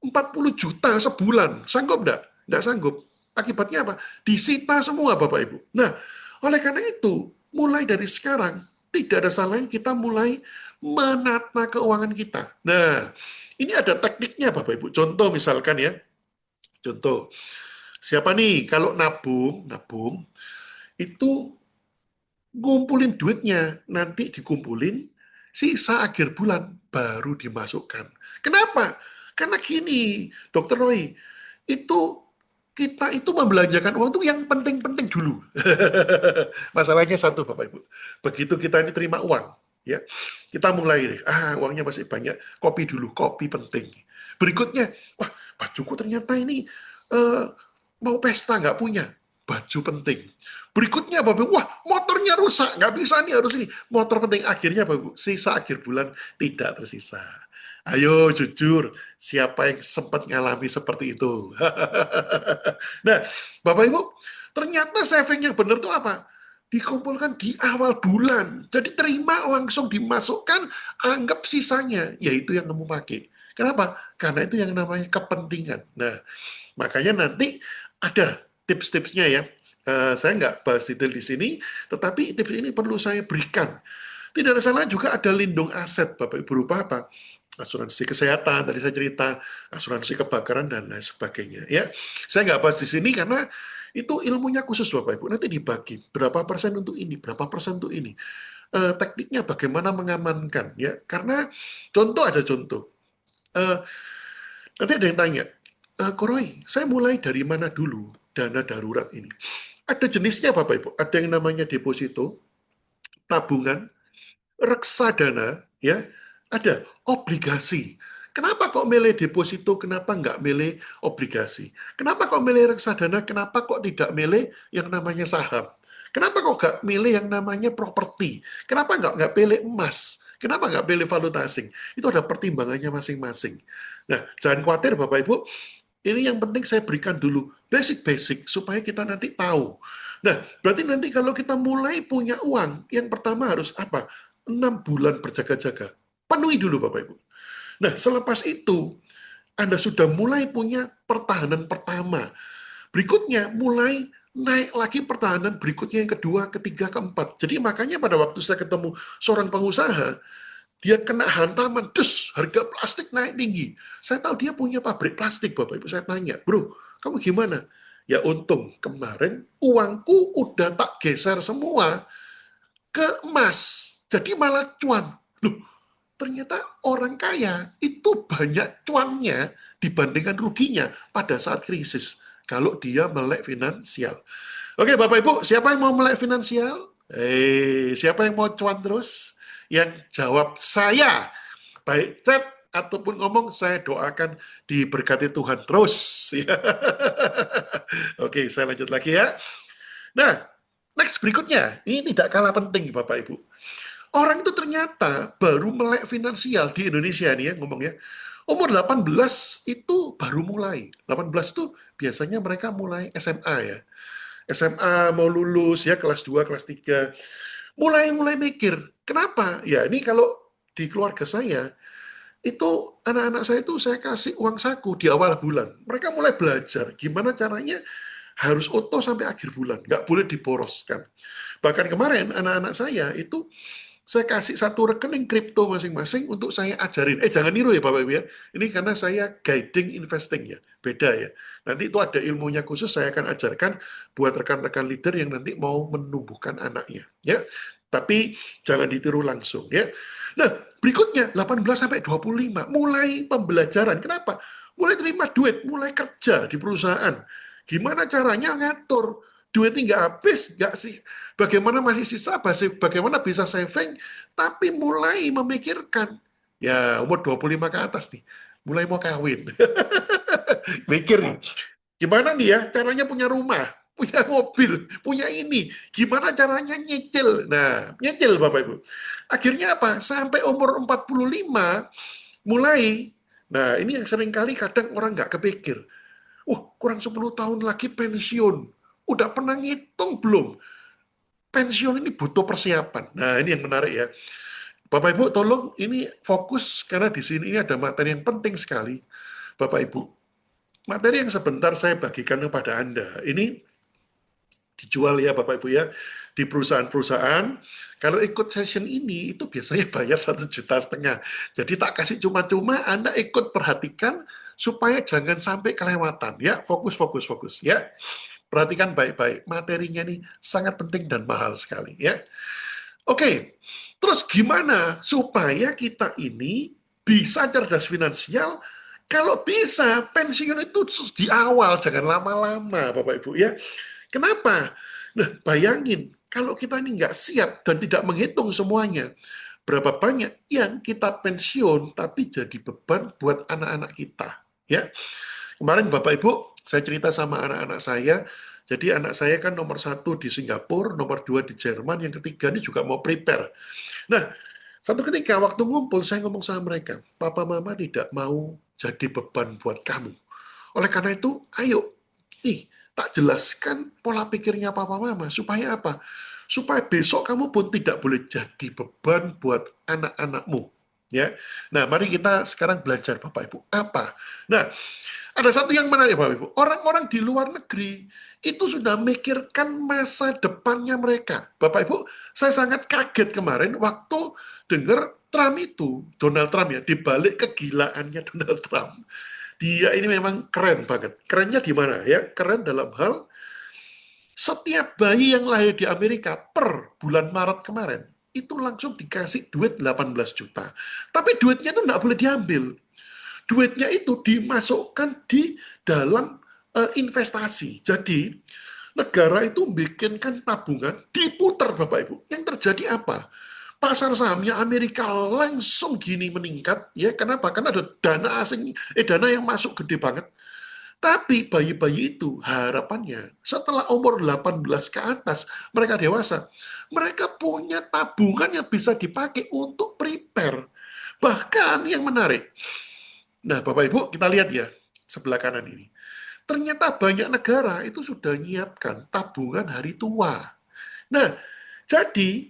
40 juta sebulan. Sanggup enggak? Enggak sanggup. Akibatnya apa? Disita semua Bapak Ibu. Nah, oleh karena itu, mulai dari sekarang, tidak ada salahnya kita mulai menata keuangan kita. Nah, ini ada tekniknya Bapak Ibu. Contoh misalkan ya, contoh, siapa nih kalau nabung itu ngumpulin duitnya, nanti dikumpulin, sisa akhir bulan baru dimasukkan. Kenapa? Karena gini, Dokter Roy, itu kita itu membelanjakan uang itu yang penting-penting dulu. Masalahnya satu, Bapak Ibu. Begitu kita ini terima uang, ya, kita mulai deh, uangnya masih banyak, kopi dulu, kopi penting. Berikutnya, wah, bajuku ternyata ini eh, mau pesta nggak punya, baju penting. Berikutnya, Bapak Ibu, wah, motornya rusak, nggak bisa nih, harus ini. Motor penting. Akhirnya, Bapak Ibu, sisa akhir bulan tidak tersisa. Ayo jujur, siapa yang sempat ngalami seperti itu? Nah, Bapak Ibu, ternyata saving yang benar itu apa? Dikumpulkan di awal bulan. Jadi terima langsung dimasukkan, anggap sisanya, yaitu yang kamu pakai. Kenapa? Karena itu yang namanya kepentingan. Nah, makanya nanti ada tips-tipsnya ya. Saya nggak bahas detail di sini, tetapi tips ini perlu saya berikan. Tidak ada salah juga ada lindung aset, Bapak Ibu, berupa apa? Asuransi kesehatan, tadi saya cerita, asuransi kebakaran, dan lain sebagainya. Ya, saya nggak bahas di sini karena itu ilmunya khusus, Bapak Ibu. Nanti dibagi, berapa persen untuk ini, berapa persen untuk ini. Tekniknya bagaimana mengamankan, ya. Karena, contoh aja contoh. Nanti ada yang tanya, Koroy, saya mulai dari mana dulu dana darurat ini? Ada jenisnya Bapak Ibu, ada yang namanya deposito, tabungan, reksadana, ya, ada obligasi. Kenapa kok milih deposito, kenapa nggak milih obligasi? Kenapa kok milih reksadana, kenapa kok tidak milih yang namanya saham? Kenapa kok nggak milih yang namanya properti? Kenapa nggak pilih emas? Kenapa nggak pilih valuta asing? Itu ada pertimbangannya masing-masing. Nah, jangan khawatir Bapak Ibu, ini yang penting saya berikan dulu basic-basic supaya kita nanti tahu. Nah, berarti nanti kalau kita mulai punya uang, yang pertama harus apa? 6 bulan berjaga-jaga. Penuhi dulu Bapak Ibu. Nah, selepas itu, Anda sudah mulai punya pertahanan pertama. Berikutnya, mulai naik lagi pertahanan berikutnya yang kedua, ketiga, keempat. Jadi makanya pada waktu saya ketemu seorang pengusaha, dia kena hantaman, dus, harga plastik naik tinggi. Saya tahu dia punya pabrik plastik, Bapak Ibu. Saya tanya, bro, kamu gimana? Ya untung, kemarin uangku udah tak geser semua ke emas. Jadi malah cuan. Loh, ternyata orang kaya itu banyak cuannya dibandingkan ruginya pada saat krisis. Kalau dia melek finansial. Oke, Bapak Ibu, siapa yang mau melek finansial? Siapa yang mau cuan terus? Yang jawab saya. Baik chat ataupun ngomong, saya doakan diberkati Tuhan terus. Oke, saya lanjut lagi ya. Nah, next berikutnya, ini tidak kalah penting Bapak Ibu. Orang itu ternyata baru melek finansial di Indonesia nih ya ngomongnya. Umur 18 itu baru mulai. 18 itu biasanya mereka mulai SMA ya. SMA mau lulus ya kelas 2, kelas 3. Mulai mikir. Kenapa? Ya ini kalau di keluarga saya, itu anak-anak saya itu saya kasih uang saku di awal bulan. Mereka mulai belajar gimana caranya harus oto sampai akhir bulan. Nggak boleh diboroskan. Bahkan kemarin anak-anak saya itu saya kasih satu rekening kripto masing-masing untuk saya ajarin. Jangan niru ya Bapak Ibu ya. Ini karena saya guiding investing ya. Beda ya. Nanti itu ada ilmunya khusus saya akan ajarkan buat rekan-rekan leader yang nanti mau menumbuhkan anaknya. Ya. Tapi jangan ditiru langsung ya. Nah, berikutnya 18 sampai 25 mulai pembelajaran. Kenapa? Mulai terima duit, mulai kerja di perusahaan. Gimana caranya ngatur duitnya nggak habis, nggak sih? Bagaimana masih sisa, bagaimana bisa saving, tapi mulai memikirkan. Ya, umur 25 ke atas nih, mulai mau kawin. Mikir nih, gimana nih ya, caranya punya rumah, punya mobil, punya ini. Gimana caranya nyicil? Nah, nyicil Bapak Ibu. Akhirnya apa? Sampai umur 45, mulai. Nah, ini yang seringkali kadang orang nggak kepikir. Kurang 10 tahun lagi pensiun. Udah pernah ngitung belum? Pensiun ini butuh persiapan. Nah, ini yang menarik ya. Bapak Ibu, tolong ini fokus karena di sini ini ada materi yang penting sekali. Bapak Ibu, materi yang sebentar saya bagikan kepada Anda, ini dijual ya Bapak Ibu ya, di perusahaan-perusahaan. Kalau ikut session ini, itu biasanya bayar 1,5 juta. Jadi tak kasih cuma-cuma, Anda ikut perhatikan, supaya jangan sampai kelewatan. Ya, fokus, fokus, fokus. Ya, perhatikan baik-baik. Materinya ini sangat penting dan mahal sekali. Ya, oke. Terus gimana supaya kita ini bisa cerdas finansial? Kalau bisa, pensiun itu di awal, jangan lama-lama, Bapak Ibu ya. Kenapa? Nah, bayangin, kalau kita ini nggak siap dan tidak menghitung semuanya, berapa banyak yang kita pensiun, tapi jadi beban buat anak-anak kita. Ya, kemarin Bapak Ibu, saya cerita sama anak-anak saya, jadi anak saya kan nomor 1 di Singapura, nomor 2 di Jerman, yang ketiga ini juga mau prepare. Nah, satu ketika waktu ngumpul, saya ngomong sama mereka, Papa Mama tidak mau jadi beban buat kamu. Oleh karena itu, ayo, nih, tak jelaskan pola pikirnya Papa Mama, supaya apa? Supaya besok kamu pun tidak boleh jadi beban buat anak-anakmu. Ya, nah mari kita sekarang belajar Bapak Ibu. Apa? Nah, ada satu yang menarik Bapak Ibu. Orang-orang di luar negeri itu sudah memikirkan masa depannya mereka. Bapak Ibu, saya sangat kaget kemarin waktu dengar Trump itu, Donald Trump ya, dibalik kegilaannya Donald Trump. Dia ini memang keren banget. Kerennya di mana ya? Keren dalam hal setiap bayi yang lahir di Amerika per bulan Maret kemarin itu langsung dikasih duit 18 juta. Tapi duitnya itu nggak boleh diambil. Duitnya itu dimasukkan di dalam investasi. Jadi negara itu bikinkan tabungan, diputar Bapak Ibu. Yang terjadi apa? Pasar sahamnya Amerika langsung gini meningkat, ya. Kenapa? Karena ada dana asing, dana yang masuk gede banget. Tapi bayi-bayi itu harapannya setelah umur 18 ke atas, mereka dewasa, mereka punya tabungan yang bisa dipakai untuk prepare. Bahkan yang menarik, nah Bapak Ibu kita lihat ya, sebelah kanan ini. Ternyata banyak negara itu sudah menyiapkan tabungan hari tua. Nah, jadi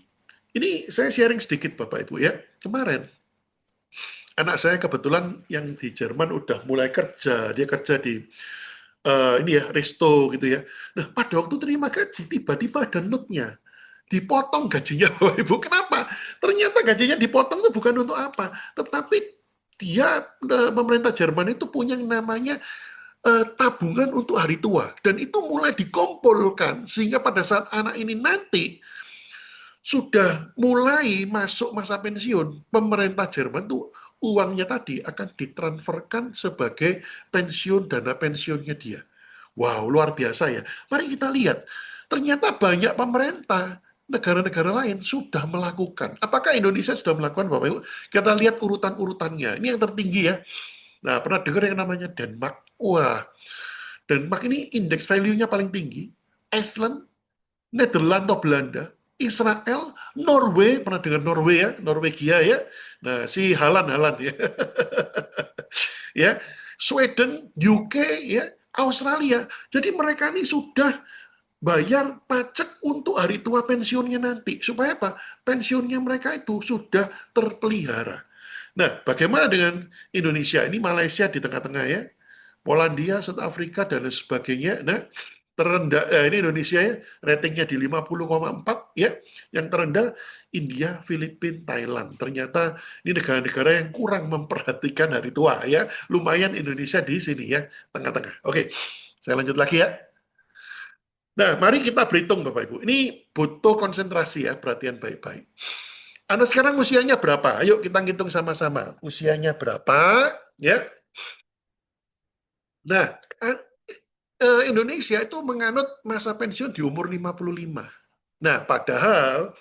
ini saya sharing sedikit Bapak Ibu ya. Kemarin anak saya kebetulan yang di Jerman udah mulai kerja, dia kerja di ini ya resto gitu ya. Nah pada waktu terima gaji tiba-tiba ada note-nya, dipotong gajinya Bapak Ibu. Kenapa? Ternyata gajinya dipotong itu bukan untuk apa, tetapi dia pemerintah Jerman itu punya yang namanya tabungan untuk hari tua, dan itu mulai dikumpulkan sehingga pada saat anak ini nanti sudah mulai masuk masa pensiun, pemerintah Jerman tuh uangnya tadi akan ditransferkan sebagai pensiun, dana pensiunnya dia. Wow, luar biasa ya. Mari kita lihat, ternyata banyak pemerintah negara-negara lain sudah melakukan. Apakah Indonesia sudah melakukan, Bapak Ibu? Kita lihat urutan-urutannya. Ini yang tertinggi ya. Nah, pernah dengar yang namanya Denmark? Wah, Denmark ini indeks value-nya paling tinggi. Iceland, Nederland atau Belanda, Israel, Norway, pernah dengar Norway ya, Norwegia ya. Nah, si Halan ya. Ya, Sweden, UK ya, Australia. Jadi mereka ini sudah bayar pajak untuk hari tua pensiunnya nanti. Supaya apa? Pensiunnya mereka itu sudah terpelihara. Nah, bagaimana dengan Indonesia? Ini Malaysia di tengah-tengah ya. Polandia, South Africa, dan lain sebagainya. Nah, terendah ini Indonesia ya, ratingnya di 50,4 ya. Yang terendah India, Filipina, Thailand. Ternyata ini negara-negara yang kurang memperhatikan hari tua ya. Lumayan Indonesia di sini ya, tengah-tengah. Oke, saya lanjut lagi ya. Nah, mari kita berhitung Bapak Ibu. Ini butuh konsentrasi ya, perhatian baik-baik. Anda sekarang usianya berapa? Ayo kita ngitung sama-sama. Usianya berapa? Ya. Nah, Indonesia itu menganut masa pensiun di umur 55. Nah, padahal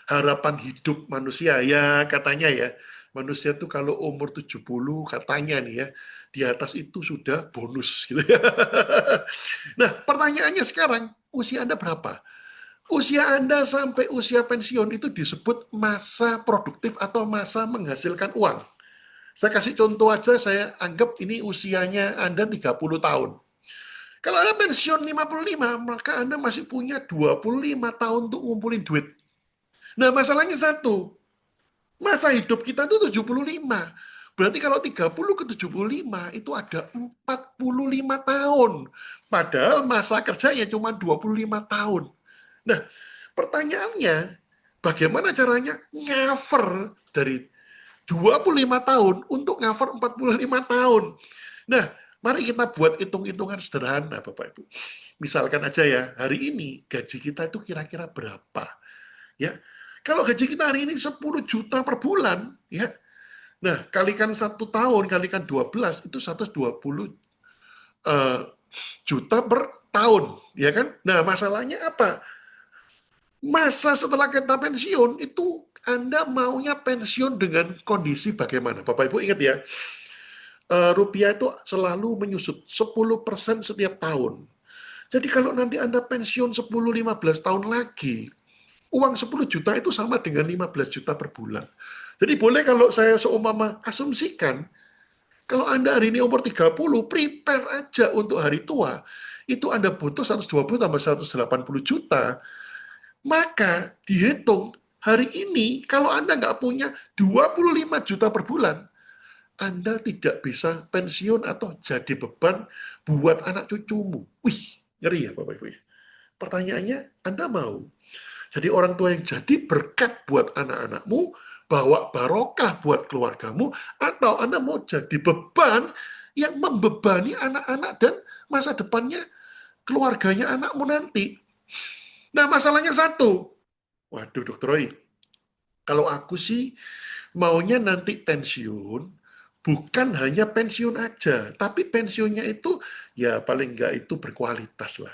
harapan hidup manusia ya katanya ya, manusia itu kalau umur 70 katanya nih ya, di atas itu sudah bonus gitu ya. Nah, pertanyaannya sekarang, usia Anda berapa? Usia Anda sampai usia pensiun itu disebut masa produktif atau masa menghasilkan uang. Saya kasih contoh aja, saya anggap ini usianya Anda 30 tahun. Kalau Anda pensiun 55, maka Anda masih punya 25 tahun untuk ngumpulin duit. Nah, masalahnya satu, masa hidup kita itu 75. Berarti kalau 30 ke 75 itu ada 45 tahun. Padahal masa kerjanya cuma 25 tahun. Nah, pertanyaannya, bagaimana caranya cover dari 25 tahun untuk cover 45 tahun? Nah, mari kita buat hitung-hitungan sederhana, Bapak Ibu. Misalkan aja ya, hari ini gaji kita itu kira-kira berapa? Ya, kalau gaji kita hari ini 10 juta per bulan, ya. Nah, kalikan 1 tahun, kalikan 12, itu 120 juta per tahun, ya kan? Nah, masalahnya apa? Masa setelah kita pensiun, itu Anda maunya pensiun dengan kondisi bagaimana? Bapak Ibu ingat ya, rupiah itu selalu menyusut 10% setiap tahun. Jadi kalau nanti Anda pensiun 10-15 tahun lagi, uang 10 juta itu sama dengan 15 juta per bulan. Jadi boleh kalau saya seumpama asumsikan, kalau Anda hari ini umur 30, prepare aja untuk hari tua, itu Anda butuh 120 tambah 180 juta, maka dihitung hari ini, kalau Anda nggak punya 25 juta per bulan, Anda tidak bisa pensiun atau jadi beban buat anak cucumu. Wih, ngeri ya Bapak Ibu. Pertanyaannya, Anda mau jadi orang tua yang jadi berkat buat anak-anakmu, bawa barokah buat keluargamu, atau Anda mau jadi beban yang membebani anak-anak dan masa depannya keluarganya anakmu nanti. Nah, masalahnya satu. Waduh, Dokter Roy, kalau aku sih maunya nanti pensiun, bukan hanya pensiun aja, tapi pensiunnya itu ya paling nggak itu berkualitas lah.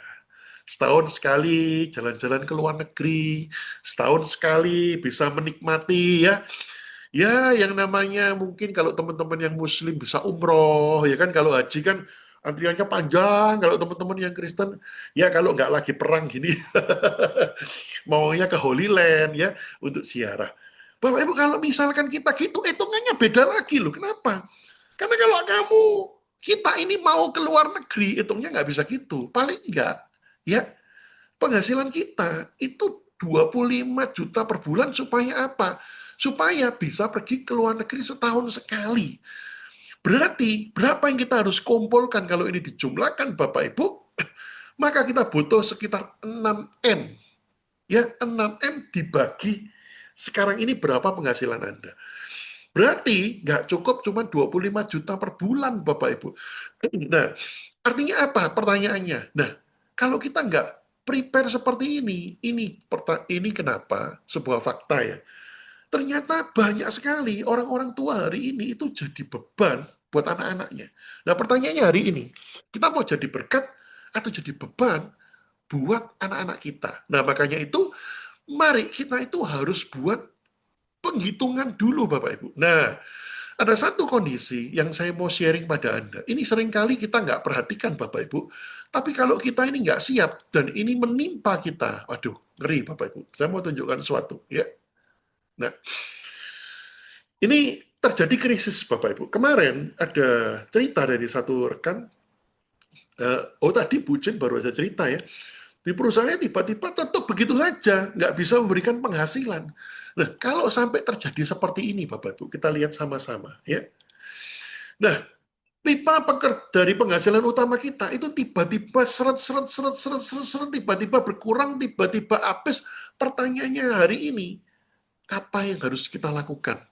Setahun sekali jalan-jalan ke luar negeri, setahun sekali bisa menikmati ya. Ya, yang namanya mungkin kalau teman-teman yang Muslim bisa umroh, ya kan, kalau haji kan antriannya panjang, kalau teman-teman yang Kristen, ya kalau nggak lagi perang gini, maunya ke Holy Land ya, untuk ziarah. Bapak Ibu, kalau misalkan kita gitu, hitungannya beda lagi loh. Kenapa? Karena kalau kita ini mau ke luar negeri, hitungnya nggak bisa gitu. Paling nggak, ya, penghasilan kita itu 25 juta per bulan supaya apa? Supaya bisa pergi ke luar negeri setahun sekali. Berarti berapa yang kita harus kumpulkan kalau ini dijumlahkan Bapak Ibu? Maka kita butuh sekitar 6M. Ya, 6M dibagi sekarang ini berapa penghasilan Anda? Berarti nggak cukup cuma 25 juta per bulan Bapak Ibu. Nah, artinya apa pertanyaannya? Nah, kalau kita nggak prepare seperti ini kenapa? Sebuah fakta ya. Ternyata banyak sekali orang-orang tua hari ini itu jadi beban buat anak-anaknya. Nah, pertanyaannya hari ini, kita mau jadi berkat atau jadi beban buat anak-anak kita? Nah, makanya itu, mari kita itu harus buat penghitungan dulu, Bapak Ibu. Nah, ada satu kondisi yang saya mau sharing pada Anda. Ini seringkali kita nggak perhatikan, Bapak Ibu. Tapi kalau kita ini nggak siap, dan ini menimpa kita, waduh, ngeri, Bapak Ibu. Saya mau tunjukkan sesuatu, ya. Nah, ini terjadi krisis, Bapak Ibu. Kemarin ada cerita dari satu rekan, tadi Bu Jen baru aja cerita ya, di perusahaannya tiba-tiba tetap begitu saja, nggak bisa memberikan penghasilan. Nah, kalau sampai terjadi seperti ini, Bapak Ibu, kita lihat sama-sama, ya. Nah, pipa dari penghasilan utama kita itu tiba-tiba seret, tiba-tiba berkurang, tiba-tiba habis. Pertanyaannya hari ini, apa yang harus kita lakukan?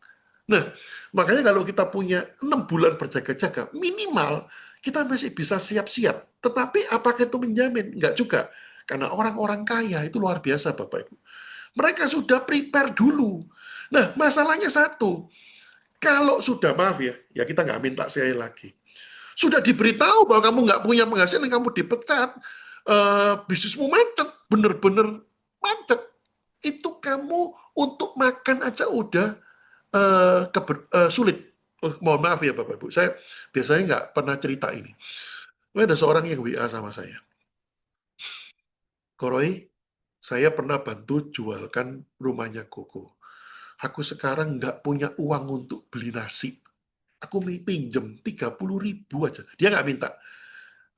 Nah, makanya kalau kita punya 6 bulan berjaga-jaga, minimal kita masih bisa siap-siap. Tetapi apakah itu menjamin? Enggak juga. Karena orang-orang kaya itu luar biasa, Bapak Ibu. Mereka sudah prepare dulu. Nah, masalahnya satu. Kalau sudah, maaf ya kita nggak minta sekali lagi. Sudah diberitahu bahwa kamu nggak punya penghasilan, kamu dipecat, bisnismu macet, bener-bener macet. Itu kamu untuk makan aja udah sulit. Mohon maaf ya Bapak Ibu, saya biasanya nggak pernah cerita ini. Ada seorang yang WA sama saya. Koroy, saya pernah bantu jualkan rumahnya Koko. Aku sekarang nggak punya uang untuk beli nasi. Aku pinjem 30.000 aja. Dia nggak minta.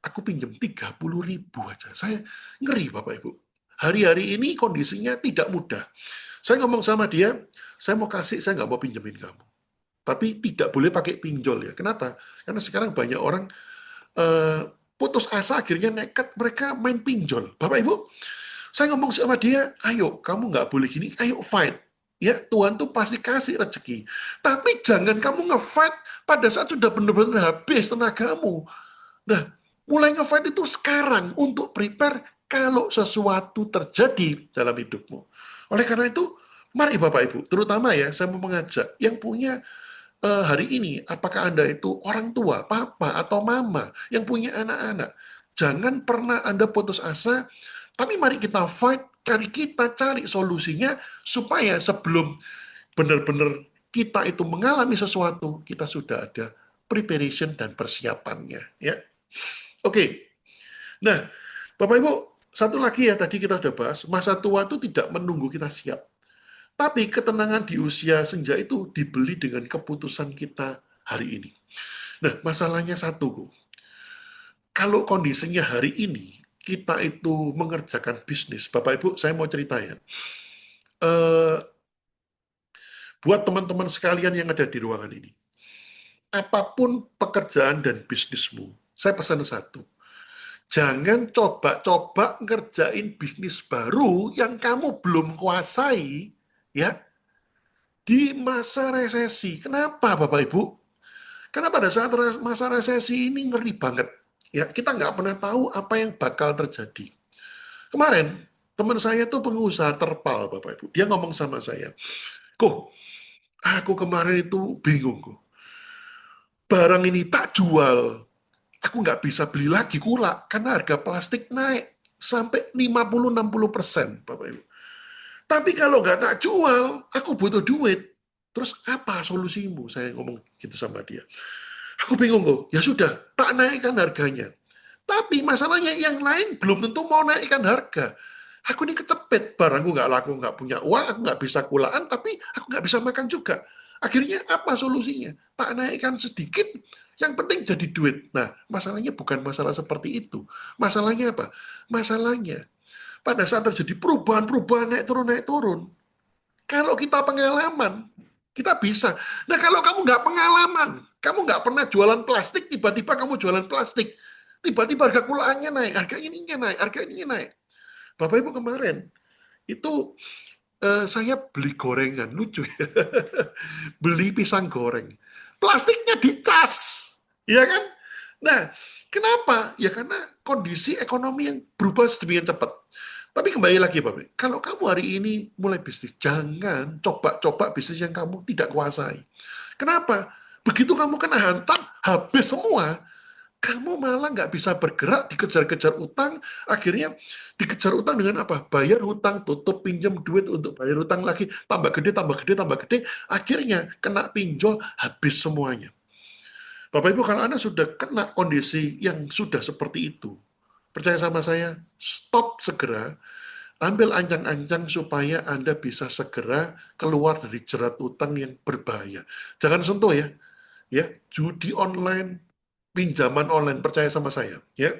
Aku pinjem 30.000 aja. Saya ngeri Bapak Ibu. Hari-hari ini kondisinya tidak mudah. Saya ngomong sama dia, saya mau kasih, saya nggak mau pinjemin kamu. tapi tidak boleh pakai pinjol ya. Kenapa? Karena sekarang banyak orang eh, putus asa akhirnya nekat mereka main pinjol. Bapak Ibu, saya ngomong sama dia, ayo kamu nggak boleh gini, ayo fight. Ya, Tuhan tuh pasti kasih rezeki. Tapi jangan kamu nge-fight pada saat sudah benar-benar habis tenagamu. Nah, mulai nge-fight itu sekarang untuk prepare kalau sesuatu terjadi dalam hidupmu. Oleh karena itu, mari Bapak Ibu, terutama ya, saya mau mengajak yang punya hari ini, apakah Anda itu orang tua, papa, atau mama yang punya anak-anak, jangan pernah Anda putus asa, tapi mari kita fight, kita cari solusinya, supaya sebelum benar-benar kita itu mengalami sesuatu, kita sudah ada preparation dan persiapannya. Ya, oke. Nah, Bapak Ibu, satu lagi ya, tadi kita sudah bahas, masa tua itu tidak menunggu kita siap. Tapi ketenangan di usia senja itu dibeli dengan keputusan kita hari ini. Nah, masalahnya satu, kalau kondisinya hari ini, kita itu mengerjakan bisnis. Bapak Ibu, saya mau cerita ya. Buat teman-teman sekalian yang ada di ruangan ini, apapun pekerjaan dan bisnismu, saya pesan satu. Jangan coba-coba ngerjain bisnis baru yang kamu belum kuasai, ya, di masa resesi. Kenapa, Bapak Ibu? Karena pada saat masa resesi ini ngeri banget. Ya, kita nggak pernah tahu apa yang bakal terjadi. Kemarin, teman saya tuh pengusaha terpal, Bapak Ibu. Dia ngomong sama saya, "Kok, aku kemarin itu bingung, kok. Barang ini tak jual, aku nggak bisa beli lagi kulak karena harga plastik naik sampai 50-60%, Bapak Ibu. Tapi kalau nggak tak jual, aku butuh duit. Terus apa solusimu?" Saya ngomong gitu sama dia. Aku bingung kok. Ya sudah, tak naikkan harganya. Tapi masalahnya yang lain belum tentu mau naikkan harga. Aku ini kecepet, barangku nggak laku, nggak punya uang, aku nggak bisa kulaan, tapi aku nggak bisa makan juga. Akhirnya apa solusinya? Tak naikkan sedikit, yang penting jadi duit. Nah, masalahnya bukan masalah seperti itu. Masalahnya apa? Masalahnya pada saat terjadi perubahan-perubahan naik turun, kalau kita pengalaman, kita bisa. Nah, kalau kamu nggak pengalaman, kamu nggak pernah jualan plastik, tiba-tiba kamu jualan plastik. Tiba-tiba harga kulaannya naik, harga ininya naik, harga ininya naik. Bapak Ibu kemarin, itu saya beli gorengan, lucu ya. Beli pisang goreng. Plastiknya dicas. Ya kan? Nah, kenapa? Ya karena kondisi ekonomi yang berubah sedemikian cepat. Tapi kembali lagi, Bapak, kalau kamu hari ini mulai bisnis, jangan coba-coba bisnis yang kamu tidak kuasai. Kenapa? Begitu kamu kena hantam, habis semua, kamu malah nggak bisa bergerak, dikejar-kejar utang, akhirnya dikejar utang dengan apa? Bayar hutang, tutup, pinjam duit untuk bayar hutang lagi, tambah gede, tambah gede, tambah gede, akhirnya kena pinjol, habis semuanya. Bapak Ibu, kalau Anda sudah kena kondisi yang sudah seperti itu, percaya sama saya, stop segera, ambil ancang-ancang supaya Anda bisa segera keluar dari jerat utang yang berbahaya. Jangan sentuh ya, judi online, pinjaman online, percaya sama saya, ya.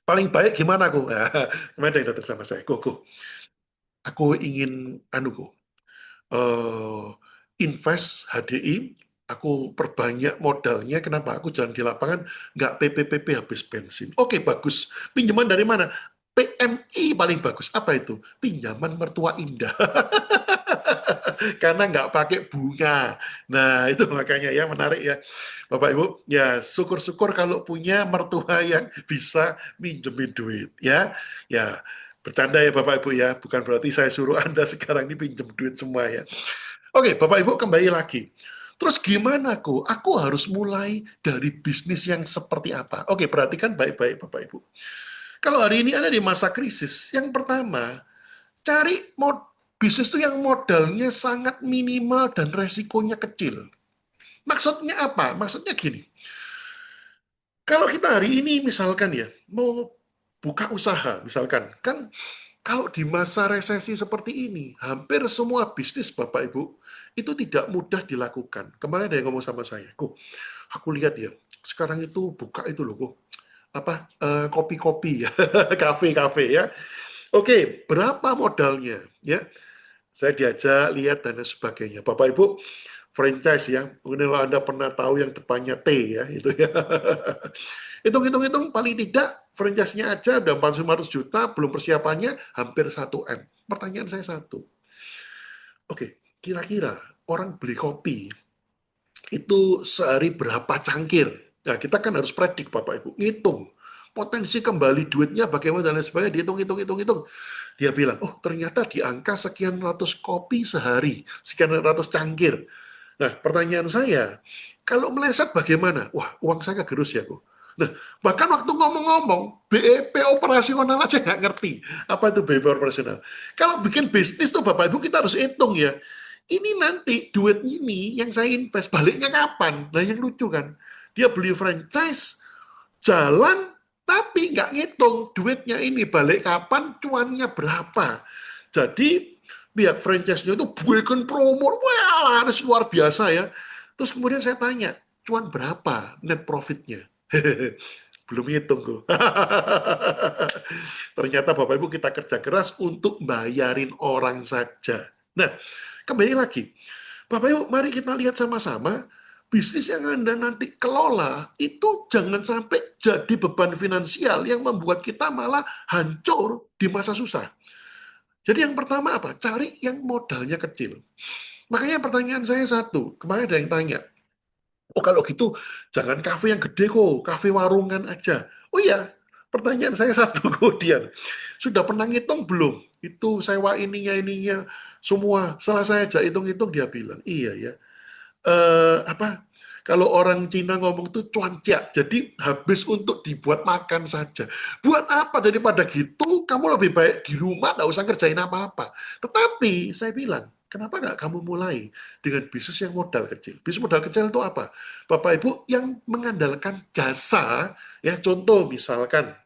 Paling baik gimana kok? Kemarin ada yang datang sama saya, kok, aku ingin invest HDI, aku perbanyak modalnya. Kenapa? Aku jalan di lapangan, nggak PPPP habis bensin. Oke, bagus. Pinjaman dari mana? PMI paling bagus. Apa itu? Pinjaman mertua indah. Karena nggak pakai bunga. Nah, itu makanya ya menarik ya. Bapak Ibu, ya syukur-syukur kalau punya mertua yang bisa minjemin duit ya. Ya, bercanda ya Bapak Ibu ya. Bukan berarti saya suruh Anda sekarang ini pinjem duit semua ya. Oke, Bapak Ibu kembali lagi. Terus gimana kok? Aku harus mulai dari bisnis yang seperti apa? Oke, perhatikan baik-baik Bapak Ibu. Kalau hari ini ada di masa krisis, yang pertama, cari bisnis itu yang modalnya sangat minimal dan resikonya kecil. Maksudnya apa? Maksudnya gini, kalau kita hari ini misalkan ya, mau buka usaha misalkan, kan kalau di masa resesi seperti ini, hampir semua bisnis Bapak Ibu, itu tidak mudah dilakukan. Kemarin ada yang ngomong sama saya, kok aku lihat ya, sekarang itu buka itu loh, kok kopi-kopi ya, kafe-kafe ya. Oke, berapa modalnya ya? Saya diajak lihat dan sebagainya. Bapak Ibu, franchise ya. Mungkin kalau Anda pernah tahu yang depannya T ya, itu ya. Hitung-hitung paling tidak franchise-nya aja udah 400 juta, belum persiapannya hampir 1 M. Pertanyaan saya satu. Oke, kira-kira orang beli kopi itu sehari berapa cangkir? Nah, kita kan harus predik Bapak Ibu, ngitung potensi kembali duitnya bagaimana dan lain sebagainya, dihitung. Dia bilang, oh ternyata di angka sekian ratus kopi sehari, sekian ratus cangkir. Nah, pertanyaan saya, kalau meleset bagaimana? Wah, uang saya kegerus ya, Bu. Nah, bahkan waktu ngomong-ngomong, BEP operasional aja nggak ngerti. Apa itu BEP operasional? Kalau bikin bisnis tuh Bapak Ibu kita harus hitung ya. Ini nanti duit ini yang saya invest, baliknya kapan? Nah, yang lucu kan, dia beli franchise, jalan, tapi nggak ngitung duitnya ini balik kapan, cuannya berapa. Jadi pihak franchise-nya itu bikin promo, wah harus luar biasa ya. Terus kemudian saya tanya, cuan berapa net profitnya? Belum hitung kok. Ternyata Bapak Ibu kita kerja keras untuk bayarin orang saja. Nah, kembali lagi. Bapak Ibu, mari kita lihat sama-sama bisnis yang Anda nanti kelola itu jangan sampai jadi beban finansial yang membuat kita malah hancur di masa susah. Jadi yang pertama apa? Cari yang modalnya kecil. Makanya pertanyaan saya satu, kemarin ada yang tanya, oh kalau gitu jangan kafe yang gede kok, kafe warungan aja. Oh iya, pertanyaan saya satu kemudian, sudah pernah ngitung belum? Itu sewa ininya, semua. Setelah saya ajak hitung-hitung, dia bilang, iya ya, apa kalau orang Cina ngomong tuh cuancia, jadi habis untuk dibuat makan saja. Buat apa daripada gitu, kamu lebih baik di rumah, nggak usah kerjain apa-apa. Tetapi saya bilang, kenapa nggak kamu mulai dengan bisnis yang modal kecil? Bisnis modal kecil itu apa? Bapak Ibu yang mengandalkan jasa, ya contoh misalkan,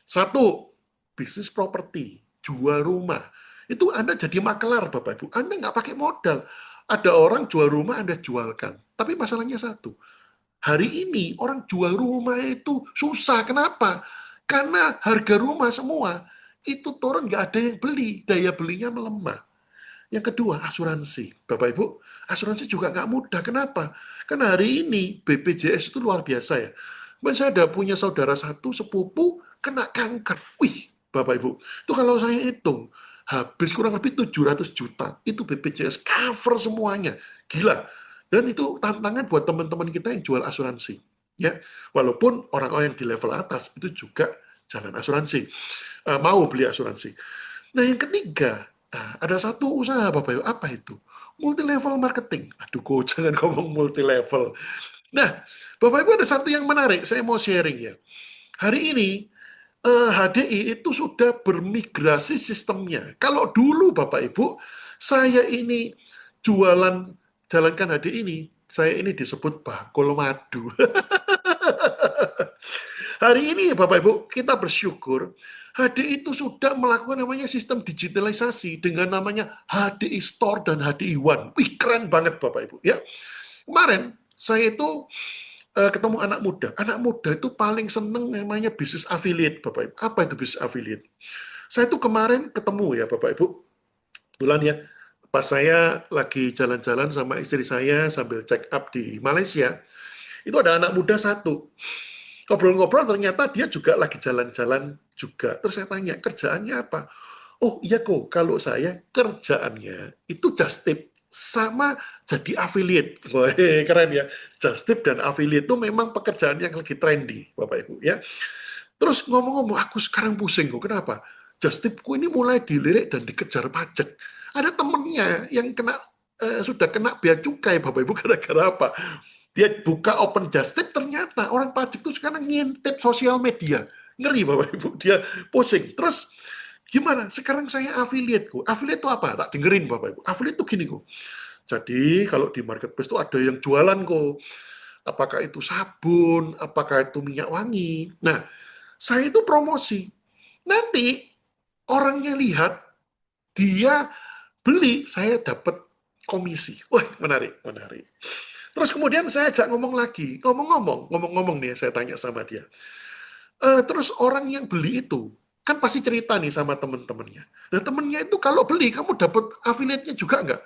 satu, bisnis properti, jual rumah. Itu Anda jadi makelar Bapak Ibu, Anda nggak pakai modal. Ada orang jual rumah, Anda jualkan. Tapi masalahnya satu, hari ini orang jual rumah itu susah. Kenapa? Karena harga rumah semua itu turun, nggak ada yang beli, daya belinya melemah. Yang kedua, asuransi. Bapak Ibu, asuransi juga nggak mudah. Kenapa? Karena hari ini BPJS itu luar biasa ya. Saya ada punya saudara satu, sepupu, kena kanker. Wih, Bapak Ibu, itu kalau saya hitung, habis kurang lebih 700 juta. Itu BPJS cover semuanya. Gila. Dan itu tantangan buat teman-teman kita yang jual asuransi. Ya, walaupun orang-orang yang di level atas itu juga jalan asuransi. Mau beli asuransi. Nah, yang ketiga, ada satu usaha Bapak Ibu. Apa itu? Multi-level marketing. Aduh, kok jangan ngomong multi-level. Nah, Bapak Ibu ada satu yang menarik. Saya mau sharing ya. Hari ini, HDI itu sudah bermigrasi sistemnya. Kalau dulu Bapak Ibu, saya ini jalankan HDI ini, saya ini disebut bakul madu. Hari ini Bapak Ibu, kita bersyukur HDI itu sudah melakukan namanya sistem digitalisasi dengan namanya HDI Store dan HDI One. Wih, keren banget Bapak Ibu ya. Kemarin saya itu ketemu anak muda. Anak muda itu paling seneng namanya bisnis affiliate, Bapak Ibu. Apa itu bisnis affiliate? Saya itu kemarin ketemu ya, Bapak Ibu. Kebetulan ya, pas saya lagi jalan-jalan sama istri saya sambil check up di Malaysia, itu ada anak muda satu. Ngobrol-ngobrol ternyata dia juga lagi jalan-jalan juga. Terus saya tanya, kerjaannya apa? Oh iya kok, kalau saya kerjaannya itu just tip sama jadi affiliate. Wah, keren ya. Just tip dan affiliate itu memang pekerjaan yang lagi trendy, Bapak Ibu ya. Terus ngomong-ngomong, aku sekarang pusing kok. Kenapa? Just tipku ini mulai dilirik dan dikejar pajak. Ada temennya yang sudah kena bea cukai, Bapak Ibu, gara-gara apa? Dia buka open just tip, ternyata orang pajak itu sekarang ngintip sosial media. Ngeri Bapak Ibu, dia pusing. Terus gimana? Sekarang saya affiliate kok. Affiliate itu apa? Tak dengerin Bapak Ibu. Affiliate itu gini kok. Jadi kalau di marketplace itu ada yang jualan kok. Apakah itu sabun, apakah itu minyak wangi. Nah, saya itu promosi. Nanti orangnya lihat, dia beli, saya dapat komisi. Wah, menarik, menarik. Terus kemudian saya ajak ngomong lagi. Ngomong-ngomong nih, saya tanya sama dia. Terus orang yang beli itu, kan pasti cerita nih sama teman-temannya. Nah temennya itu kalau beli, kamu dapat affiliate-nya juga nggak?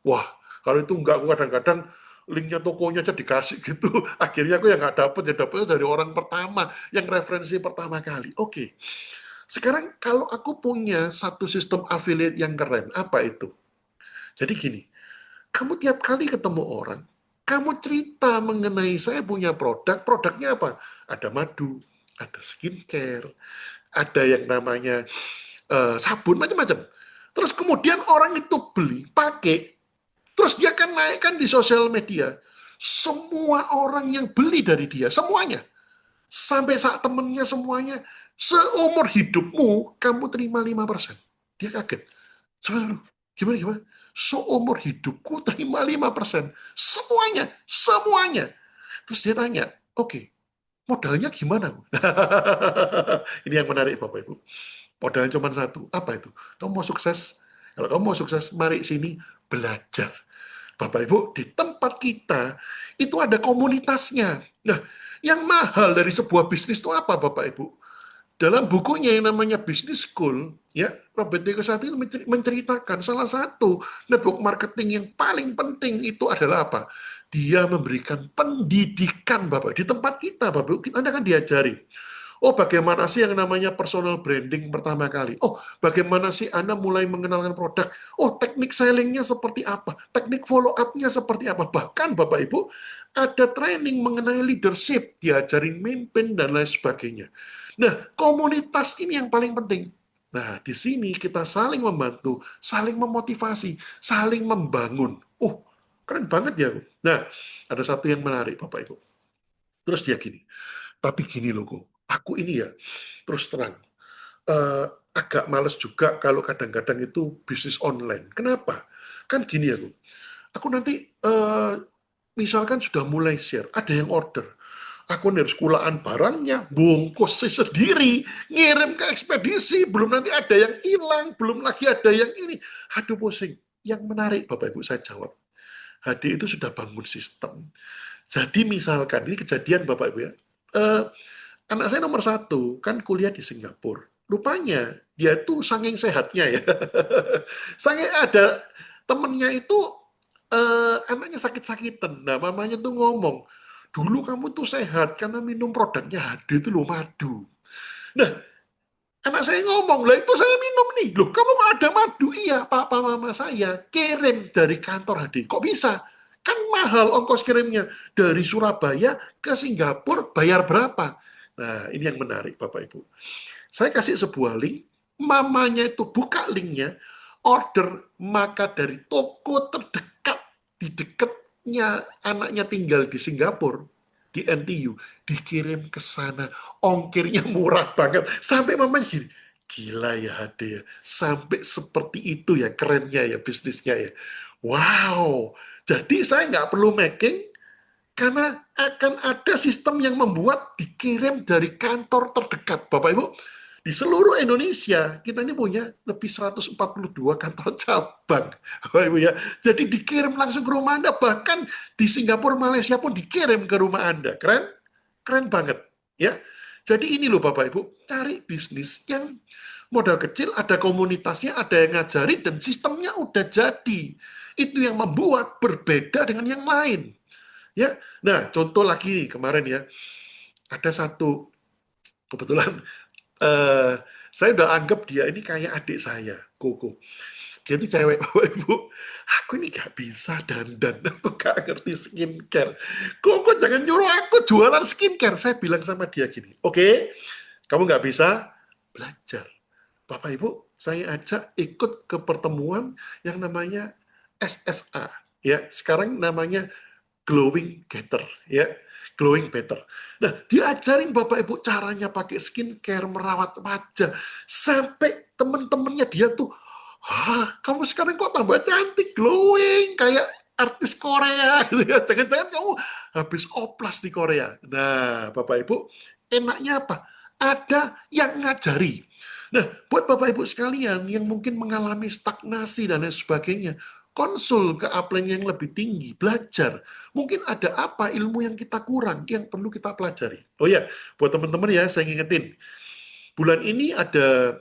Wah, Kalau itu enggak, aku kadang-kadang linknya tokonya aja dikasih gitu. Akhirnya aku yang nggak dapet, ya dapetnya dari orang pertama, yang referensi pertama kali. Oke. Sekarang kalau aku punya satu sistem affiliate yang keren, apa itu? Jadi gini, kamu tiap kali ketemu orang, kamu cerita mengenai saya punya produk, produknya apa? Ada madu, ada skincare, ada yang namanya sabun, macam-macam. Terus kemudian orang itu beli, pakai, terus dia kan naikkan di sosial media. Semua orang yang beli dari dia, semuanya. Sampai saat temennya semuanya, seumur hidupmu, kamu terima 5%. Dia kaget. Sebenarnya, gimana? Seumur hidupku terima 5%. Semuanya, semuanya. Terus dia tanya, oke, modalnya gimana? Ini yang menarik Bapak Ibu. Modalnya cuma satu. Apa itu? Kamu mau sukses? Kalau kamu mau sukses, mari sini belajar. Bapak Ibu, di tempat kita itu ada komunitasnya. Nah, yang mahal dari sebuah bisnis itu apa Bapak Ibu? Dalam bukunya yang namanya Business School, ya, Robert Kiyosaki itu menceritakan salah satu network marketing yang paling penting itu adalah apa? Dia memberikan pendidikan Bapak. Di tempat kita Bapak, Anda kan diajari. Oh, bagaimana sih yang namanya personal branding pertama kali? Oh, bagaimana sih Anda mulai mengenalkan produk? Oh, teknik sellingnya seperti apa? Teknik follow up-nya seperti apa? Bahkan Bapak Ibu, ada training mengenai leadership, diajarin mimpin dan lain sebagainya. Nah, komunitas ini yang paling penting. Nah, di sini kita saling membantu, saling memotivasi, saling membangun. Oh, keren banget ya. Nah, ada satu yang menarik Bapak Ibu. Terus dia gini, tapi gini loh kok, aku ini ya, terus terang, agak males juga kalau kadang-kadang itu bisnis online. Kenapa? Kan gini ya, aku nanti misalkan sudah mulai share, ada yang order. Aku harus kulaan barangnya, bungkus sendiri, ngirim ke ekspedisi, belum nanti ada yang hilang, belum lagi ada yang ini. Aduh pusing. Yang menarik Bapak Ibu saya jawab, HD itu sudah bangun sistem. Jadi misalkan, ini kejadian Bapak Ibu ya, anak saya nomor 1 kan kuliah di Singapura. Rupanya dia tuh saking sehatnya ya, saking ada temennya itu anaknya sakit-sakitan. Nah, mamanya tuh ngomong, dulu kamu tuh sehat karena minum produknya HD itu loh, madu. Nah, anak saya ngomong, lah itu saya minum nih. Loh, kamu kok ada madu? Iya, papa mama saya kirim dari kantor HD. Kok bisa? Kan mahal ongkos kirimnya. Dari Surabaya ke Singapura bayar berapa? Nah, ini yang menarik Bapak Ibu. Saya kasih sebuah link, mamanya itu buka linknya, order, maka dari toko terdekat, di dekatnya anaknya tinggal di Singapura, di NTU, dikirim ke sana, ongkirnya murah banget, sampai mamanya gini, gila ya HD ya, sampai seperti itu ya, kerennya ya bisnisnya ya. Wow, jadi saya nggak perlu making, karena akan ada sistem yang membuat dikirim dari kantor terdekat. Bapak Ibu, di seluruh Indonesia, kita ini punya lebih 142 kantor cabang. Bapak Ibu ya. Jadi dikirim langsung ke rumah Anda. Bahkan di Singapura, Malaysia pun dikirim ke rumah Anda. Keren? Keren banget. Ya. Jadi ini loh Bapak Ibu, cari bisnis yang modal kecil, ada komunitasnya, ada yang ngajari, dan sistemnya udah jadi. Itu yang membuat berbeda dengan yang lain. Ya, nah contoh lagi nih kemarin ya, ada satu kebetulan saya udah anggap dia ini kayak adik saya, Koko. Dia itu cewek Bapak Ibu. Aku ini gak bisa dandan, aku gak ngerti skincare. Koko jangan nyuruh aku jualan skincare. Saya bilang sama dia gini, oke, kamu gak bisa belajar. Bapak Ibu, saya ajak ikut ke pertemuan yang namanya SSA. Ya, sekarang namanya Glowing Better, ya, Glowing Better. Nah, diajarin Bapak Ibu caranya pakai skincare, merawat wajah, sampai teman-temannya dia tuh, kamu sekarang kok tambah cantik, glowing, kayak artis Korea, gitu ya. Jangan-jangan kamu habis oplas di Korea. Nah, Bapak Ibu, enaknya apa? Ada yang ngajari. Nah, buat Bapak Ibu sekalian yang mungkin mengalami stagnasi dan lain sebagainya, konsul ke upline yang lebih tinggi, belajar. Mungkin ada apa ilmu yang kita kurang, yang perlu kita pelajari. Oh ya, buat teman-teman ya, saya ngingetin. Bulan ini ada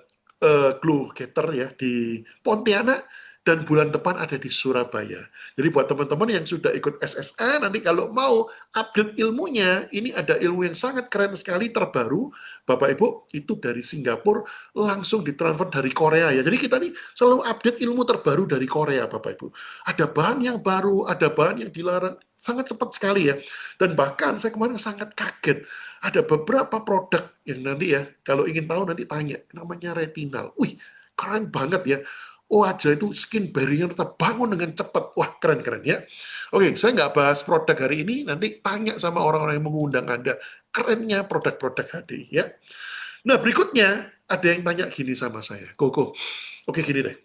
Glow Getter ya di Pontianak, dan bulan depan ada di Surabaya. Jadi buat teman-teman yang sudah ikut SSA, nanti kalau mau upgrade ilmunya, ini ada ilmu yang sangat keren sekali, terbaru, Bapak Ibu, itu dari Singapura, langsung ditransfer dari Korea ya. Jadi kita nih selalu update ilmu terbaru dari Korea, Bapak Ibu. Ada bahan yang baru, ada bahan yang dilarang, sangat cepat sekali ya. Dan bahkan saya kemarin sangat kaget, ada beberapa produk yang nanti ya, kalau ingin tahu nanti tanya, namanya retinal. Wih, keren banget ya. Oh aja itu skin barrier terbangun dengan cepat. Wah keren-keren ya. Oke, saya nggak bahas produk hari ini, nanti tanya sama orang-orang yang mengundang Anda. Kerennya produk-produk HDI ya. Nah berikutnya, ada yang tanya gini sama saya. Koko, oke gini deh.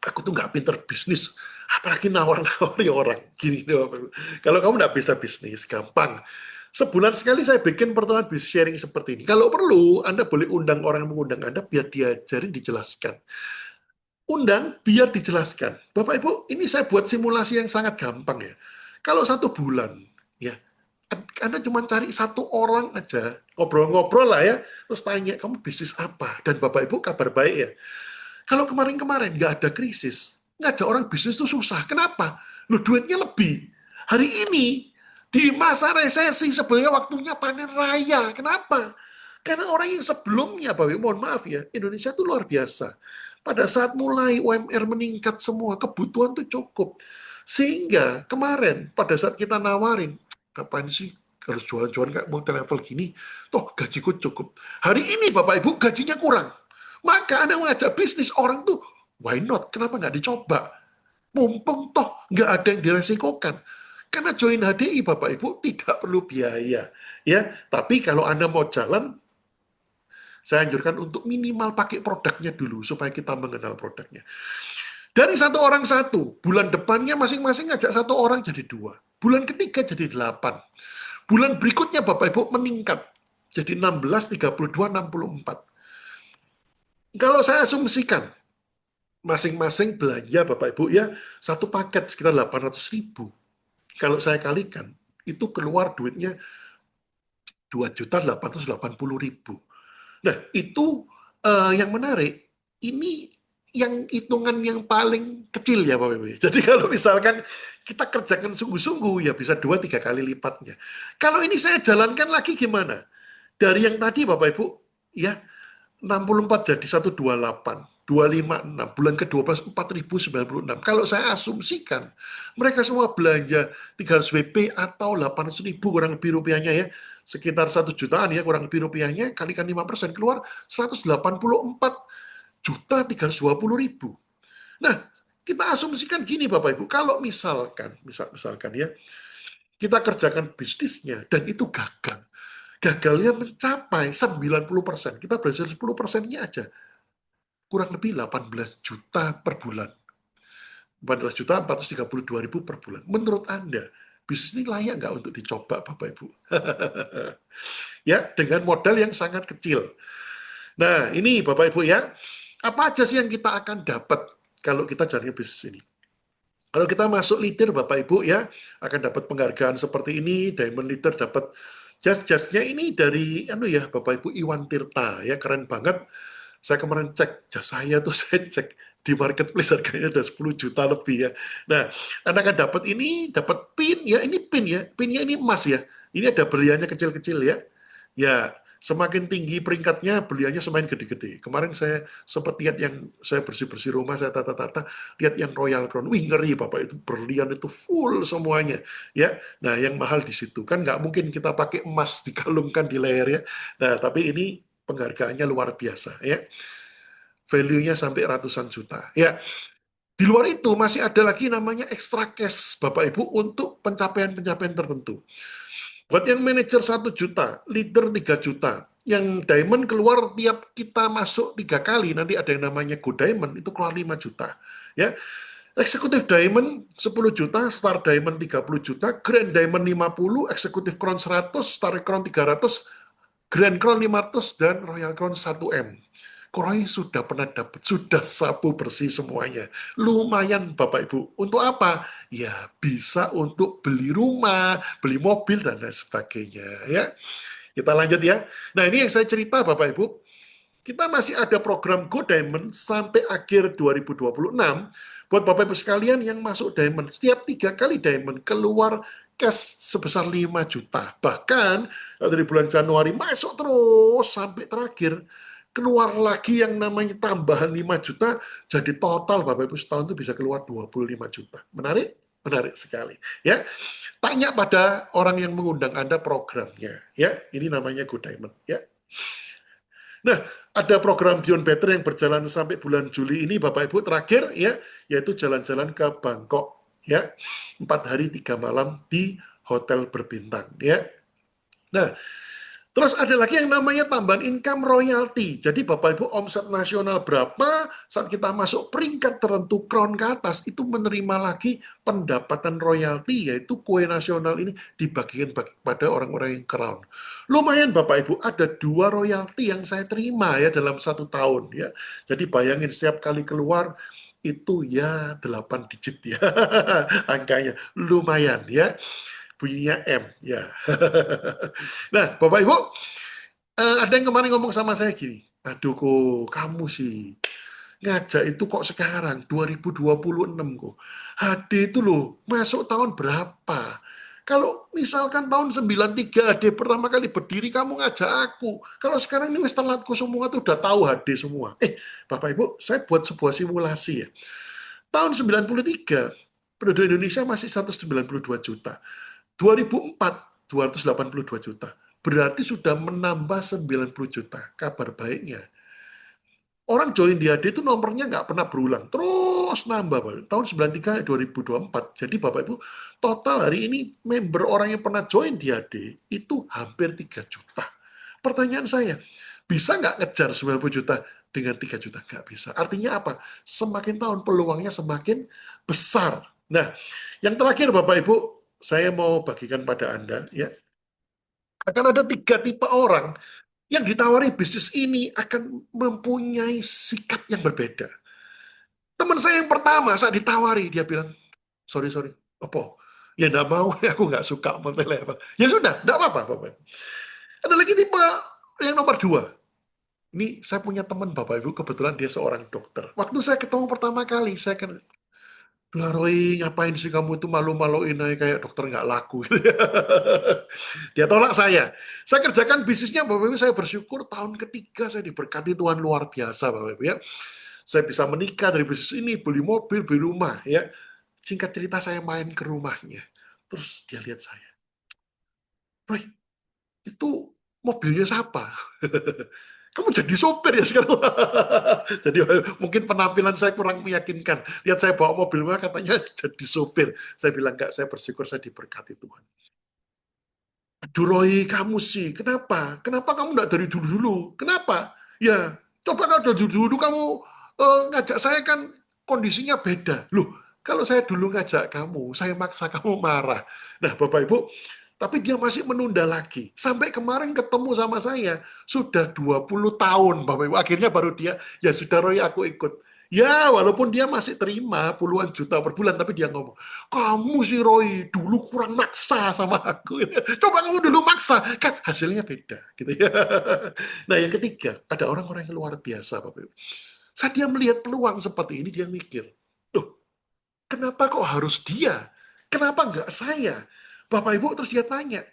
Aku tuh nggak pinter bisnis, apalagi nawar-nawari orang. Gini deh, Bapak Ibu. Kalau kamu nggak bisa bisnis, gampang. Sebulan sekali saya bikin pertemuan bisnis sharing seperti ini. Kalau perlu, Anda boleh undang orang yang mengundang Anda biar diajarin, dijelaskan. Undang biar dijelaskan. Bapak Ibu, ini saya buat simulasi yang sangat gampang ya. Kalau 1 bulan, ya, Anda cuma cari 1 orang aja, ngobrol-ngobrol lah ya, terus tanya, kamu bisnis apa? Dan Bapak Ibu kabar baik ya. Kalau kemarin-kemarin nggak ada krisis, ngajak orang bisnis itu susah. Kenapa? Lu duitnya lebih. Hari ini, di masa resesi sebenarnya waktunya panen raya. Kenapa? Karena orang yang sebelumnya, Bapak Ibu, mohon maaf ya, Indonesia itu luar biasa. Pada saat mulai UMR meningkat semua, kebutuhan tuh cukup. Sehingga kemarin, pada saat kita nawarin, kapan sih harus jualan-jualan kayak multi level gini, toh gajiku cukup. Hari ini Bapak Ibu gajinya kurang. Maka Anda mengajak bisnis, orang tuh, why not? Kenapa nggak dicoba? Mumpung toh nggak ada yang diresikokan. Karena join HDI Bapak Ibu tidak perlu biaya. Ya, tapi kalau Anda mau jalan, saya anjurkan untuk minimal pakai produknya dulu supaya kita mengenal produknya. Dari 1 orang 1, bulan depannya masing-masing ngajak 1 orang jadi 2. Bulan ketiga jadi 8. Bulan berikutnya Bapak Ibu meningkat jadi 16, 32, 64. Kalau saya asumsikan masing-masing belanja Bapak Ibu ya 1 paket sekitar 800.000. Kalau saya kalikan itu keluar duitnya 2.880.000. Nah, itu yang menarik, ini yang hitungan yang paling kecil ya Bapak Ibu. Jadi kalau misalkan kita kerjakan sungguh-sungguh, ya bisa 2-3 kali lipatnya. Kalau ini saya jalankan lagi gimana? Dari yang tadi Bapak Ibu, ya 64 jadi 128, 256, bulan ke-12 4.096. Kalau saya asumsikan, mereka semua belanja 300 WP atau 800.000 kurang lebih rupiahnya ya, sekitar 1 jutaan ya kurang lebih rupiahnya, kalikan 5% keluar 184.320.000. Nah, kita asumsikan gini Bapak Ibu, kalau misalkan ya, kita kerjakan bisnisnya dan itu gagal. Gagalnya mencapai 90%, kita belajar 10%-nya aja. Kurang lebih 18 juta per bulan. 14.432.000 per bulan. Menurut Anda, bisnis ini layak nggak untuk dicoba Bapak Ibu? Ya, dengan modal yang sangat kecil. Nah, ini Bapak Ibu ya, apa aja sih yang kita akan dapat kalau kita jalankan bisnis ini? Kalau kita masuk leader Bapak Ibu ya, akan dapat penghargaan seperti ini, Diamond Leader dapat jas-jasnya ini dari Bapak Ibu Iwan Tirta ya, keren banget. Saya kemarin cek jas saya tuh, saya cek di marketplace harganya udah 10 juta lebih ya. Nah, Anda akan dapat ini, dapat pin ya, ini pin ya, pinnya ini emas ya. Ini ada beliannya kecil-kecil ya. Ya, semakin tinggi peringkatnya, beliannya semakin gede-gede. Kemarin saya sempat lihat yang saya bersih-bersih rumah, saya tata-tata, lihat yang Royal Crown. Wih, ngeri Bapak, itu berlian itu full semuanya. Ya, nah yang mahal di situ. Kan nggak mungkin kita pakai emas dikalungkan di leher ya. Nah, tapi ini penghargaannya luar biasa ya. Value-nya sampai ratusan juta. Ya, di luar itu masih ada lagi namanya extra cash Bapak Ibu untuk pencapaian-pencapaian tertentu. Buat yang manajer 1 juta, leader 3 juta, yang diamond keluar tiap kita masuk 3 kali, nanti ada yang namanya Go Diamond, itu keluar 5 juta. Ya, Eksekutif Diamond 10 juta, Star Diamond 30 juta, Grand Diamond 50, Eksekutif Crown 100, Star Crown 300, Grand Crown 500, dan Royal Crown 1M. Roy sudah pernah dapat, sudah sapu bersih semuanya. Lumayan Bapak Ibu. Untuk apa? Ya bisa untuk beli rumah, beli mobil, dan lain sebagainya. Ya, kita lanjut ya. Nah ini yang saya cerita Bapak Ibu. kita masih ada program Go Diamond sampai akhir 2026. Buat Bapak Ibu sekalian yang masuk Diamond, setiap 3 kali Diamond keluar cash sebesar 5 juta. Bahkan dari bulan Januari masuk terus sampai terakhir, keluar lagi yang namanya tambahan 5 juta, jadi total Bapak Ibu setahun itu bisa keluar 25 juta. Menarik? Menarik sekali. Ya, tanya pada orang yang mengundang Anda programnya. Ya, ini namanya Go Diamond. Ya. Nah, ada program Beyond Better yang berjalan sampai bulan Juli ini, Bapak Ibu, terakhir ya, yaitu jalan-jalan ke Bangkok, ya, 4 hari 3 malam di hotel berbintang, ya. Nah, terus ada lagi yang namanya tambahan income royalty. Jadi Bapak Ibu omset nasional berapa, saat kita masuk peringkat tertentu crown ke atas, itu menerima lagi pendapatan royalty, yaitu kue nasional ini dibagikan pada orang-orang yang crown. Lumayan Bapak Ibu, ada 2 royalty yang saya terima ya dalam 1 tahun. Ya. Jadi bayangin setiap kali keluar, itu ya 8 digit ya angkanya. Lumayan ya. Bunyinya M ya. Nah, Bapak Ibu, ada yang kemarin ngomong sama saya gini, aduh kok kamu sih ngajak itu kok sekarang 2026 kok. HD itu loh masuk tahun berapa? Kalau misalkan tahun 93 HD pertama kali berdiri kamu ngajak aku. Kalau sekarang ini wis telatku semua tuh udah tahu HD semua. Bapak Ibu, saya buat sebuah simulasi ya. Tahun 93 penduduk Indonesia masih 192 juta. 2004, 282 juta. Berarti sudah menambah 90 juta. Kabar baiknya, orang join di AD itu nomornya nggak pernah berulang. Terus nambah, Pak. Tahun 93, 2024. Jadi Bapak Ibu, total hari ini member orang yang pernah join di AD itu hampir 3 juta. Pertanyaan saya, bisa nggak ngejar 90 juta dengan 3 juta? Nggak bisa. Artinya apa? Semakin tahun peluangnya semakin besar. Nah, yang terakhir Bapak Ibu, saya mau bagikan pada Anda, ya, akan ada 3 tipe orang yang ditawari bisnis ini akan mempunyai sikap yang berbeda. Teman saya yang pertama saat ditawari, dia bilang, sorry, apa? Ya enggak mau, aku nggak suka apa. Ya sudah, enggak apa-apa, Bapak. Ada lagi tipe yang nomor 2. Ini saya punya teman Bapak Ibu, kebetulan dia seorang dokter. Waktu saya ketemu pertama kali, saya kan, Roy, ngapain sih kamu itu malu-maluin aja kayak dokter nggak laku. Dia tolak saya. Saya kerjakan bisnisnya, Bapak Ibu, saya bersyukur tahun ketiga saya diberkati Tuhan luar biasa, Bapak Ibu ya. Saya bisa menikah dari bisnis ini, beli mobil, beli rumah ya. Singkat cerita saya main ke rumahnya. Terus dia lihat saya. Roy, itu mobilnya siapa? Kamu jadi sopir ya sekarang. Jadi mungkin penampilan saya kurang meyakinkan. Lihat saya bawa mobil mewah katanya jadi sopir. Saya bilang enggak, saya bersyukur saya diberkati Tuhan. Aduh Roy, kamu sih, kenapa? Kenapa kamu enggak dari dulu-dulu? Kenapa? Ya, coba kalau dari dulu kamu ngajak saya kan kondisinya beda. Loh, kalau saya dulu ngajak kamu, saya maksa kamu marah. Nah, Bapak Ibu, tapi dia masih menunda lagi. Sampai kemarin ketemu sama saya, sudah 20 tahun, Bapak Ibu. Akhirnya baru dia, ya sudah Roy, aku ikut. Ya, walaupun dia masih terima puluhan juta per bulan, tapi dia ngomong, kamu sih Roy, dulu kurang maksa sama aku. Coba kamu dulu maksa, kan hasilnya beda. Gitu ya. Nah, yang ketiga, ada orang-orang yang luar biasa, Bapak Ibu. Saat dia melihat peluang seperti ini, dia mikir, loh, kenapa kok harus dia? Kenapa nggak saya? Bapak Ibu terus dia tanya,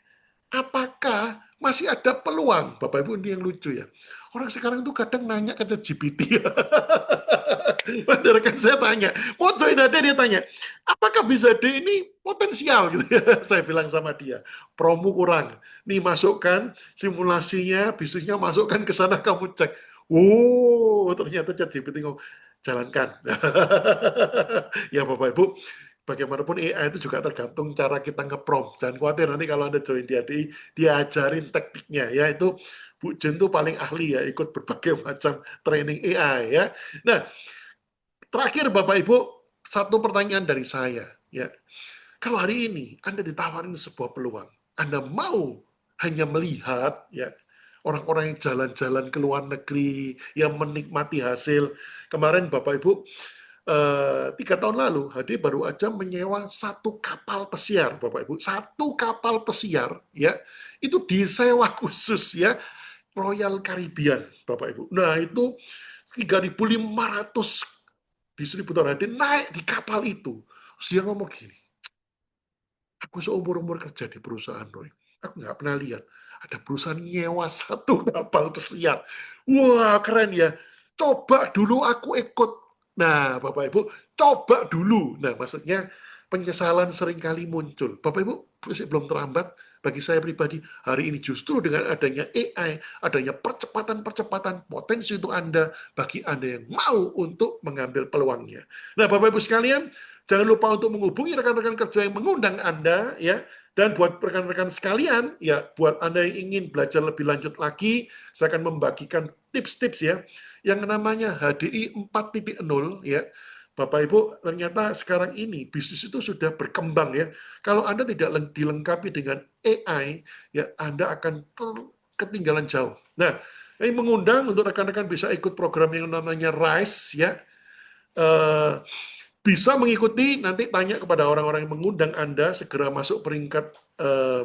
apakah masih ada peluang? Bapak Ibu ini yang lucu ya. Orang sekarang tuh kadang nanya ke ChatGPT. Benar kan saya tanya, mau join ada dia tanya, apakah bisa ada ini potensial gitu ya. Saya bilang sama dia, promo kurang. Nih masukkan simulasinya, bisnisnya masukkan ke sana kamu cek. Oh, ternyata ChatGPT ngomong, jalankan. Ya Bapak Ibu, bagaimanapun AI itu juga tergantung cara kita nge-prompt. Jangan khawatir nanti kalau Anda join di ADI, dia ajarin tekniknya ya. Itu Bu Jen tuh paling ahli ya, ikut berbagai macam training AI ya. Nah, terakhir Bapak Ibu, satu pertanyaan dari saya ya. Kalau hari ini Anda ditawarin sebuah peluang, Anda mau hanya melihat ya orang-orang yang jalan-jalan ke luar negeri, yang menikmati hasil. Kemarin Bapak Ibu, 3 tahun lalu, HD baru aja menyewa 1 kapal pesiar, Bapak Ibu. 1 kapal pesiar, ya, itu disewa khusus, ya. Royal Caribbean, Bapak Ibu. Nah, itu 3.500 distributor hadir naik di kapal itu. Terus dia ngomong gini, aku seumur-umur kerja di perusahaan, Roy. Aku nggak pernah lihat ada perusahaan nyewa satu kapal pesiar. Wah, keren ya. Coba dulu aku ikut. Nah, Bapak Ibu, coba dulu. Nah, maksudnya penyesalan seringkali muncul. Bapak Ibu, belum terlambat bagi saya pribadi. Hari ini justru dengan adanya AI, adanya percepatan-percepatan potensi untuk Anda, bagi Anda yang mau untuk mengambil peluangnya. Nah, Bapak Ibu sekalian, jangan lupa untuk menghubungi rekan-rekan kerja yang mengundang Anda, ya. Dan buat rekan-rekan sekalian, ya, buat Anda yang ingin belajar lebih lanjut lagi, saya akan membagikan tips-tips ya, yang namanya HDI 4.0 ya. Bapak Ibu, ternyata sekarang ini bisnis itu sudah berkembang ya. Kalau Anda tidak dilengkapi dengan AI, ya Anda akan ketinggalan jauh. Nah, ini mengundang untuk rekan-rekan bisa ikut program yang namanya RISE ya. Bisa mengikuti, nanti tanya kepada orang-orang yang mengundang Anda, segera masuk peringkat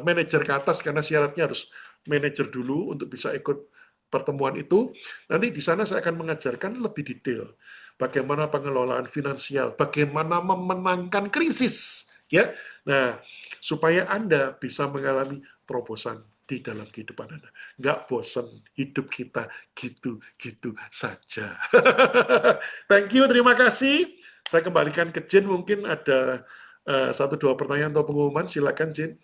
manajer ke atas, karena syaratnya harus manajer dulu untuk bisa ikut pertemuan itu. Nanti di sana saya akan mengajarkan lebih detail bagaimana pengelolaan finansial, bagaimana memenangkan krisis, ya. Nah, supaya Anda bisa mengalami terobosan di dalam kehidupan Anda. Nggak bosan hidup kita gitu-gitu saja. Thank you, terima kasih. Saya kembalikan ke Jin, mungkin ada satu dua pertanyaan atau pengumuman, silakan Jin.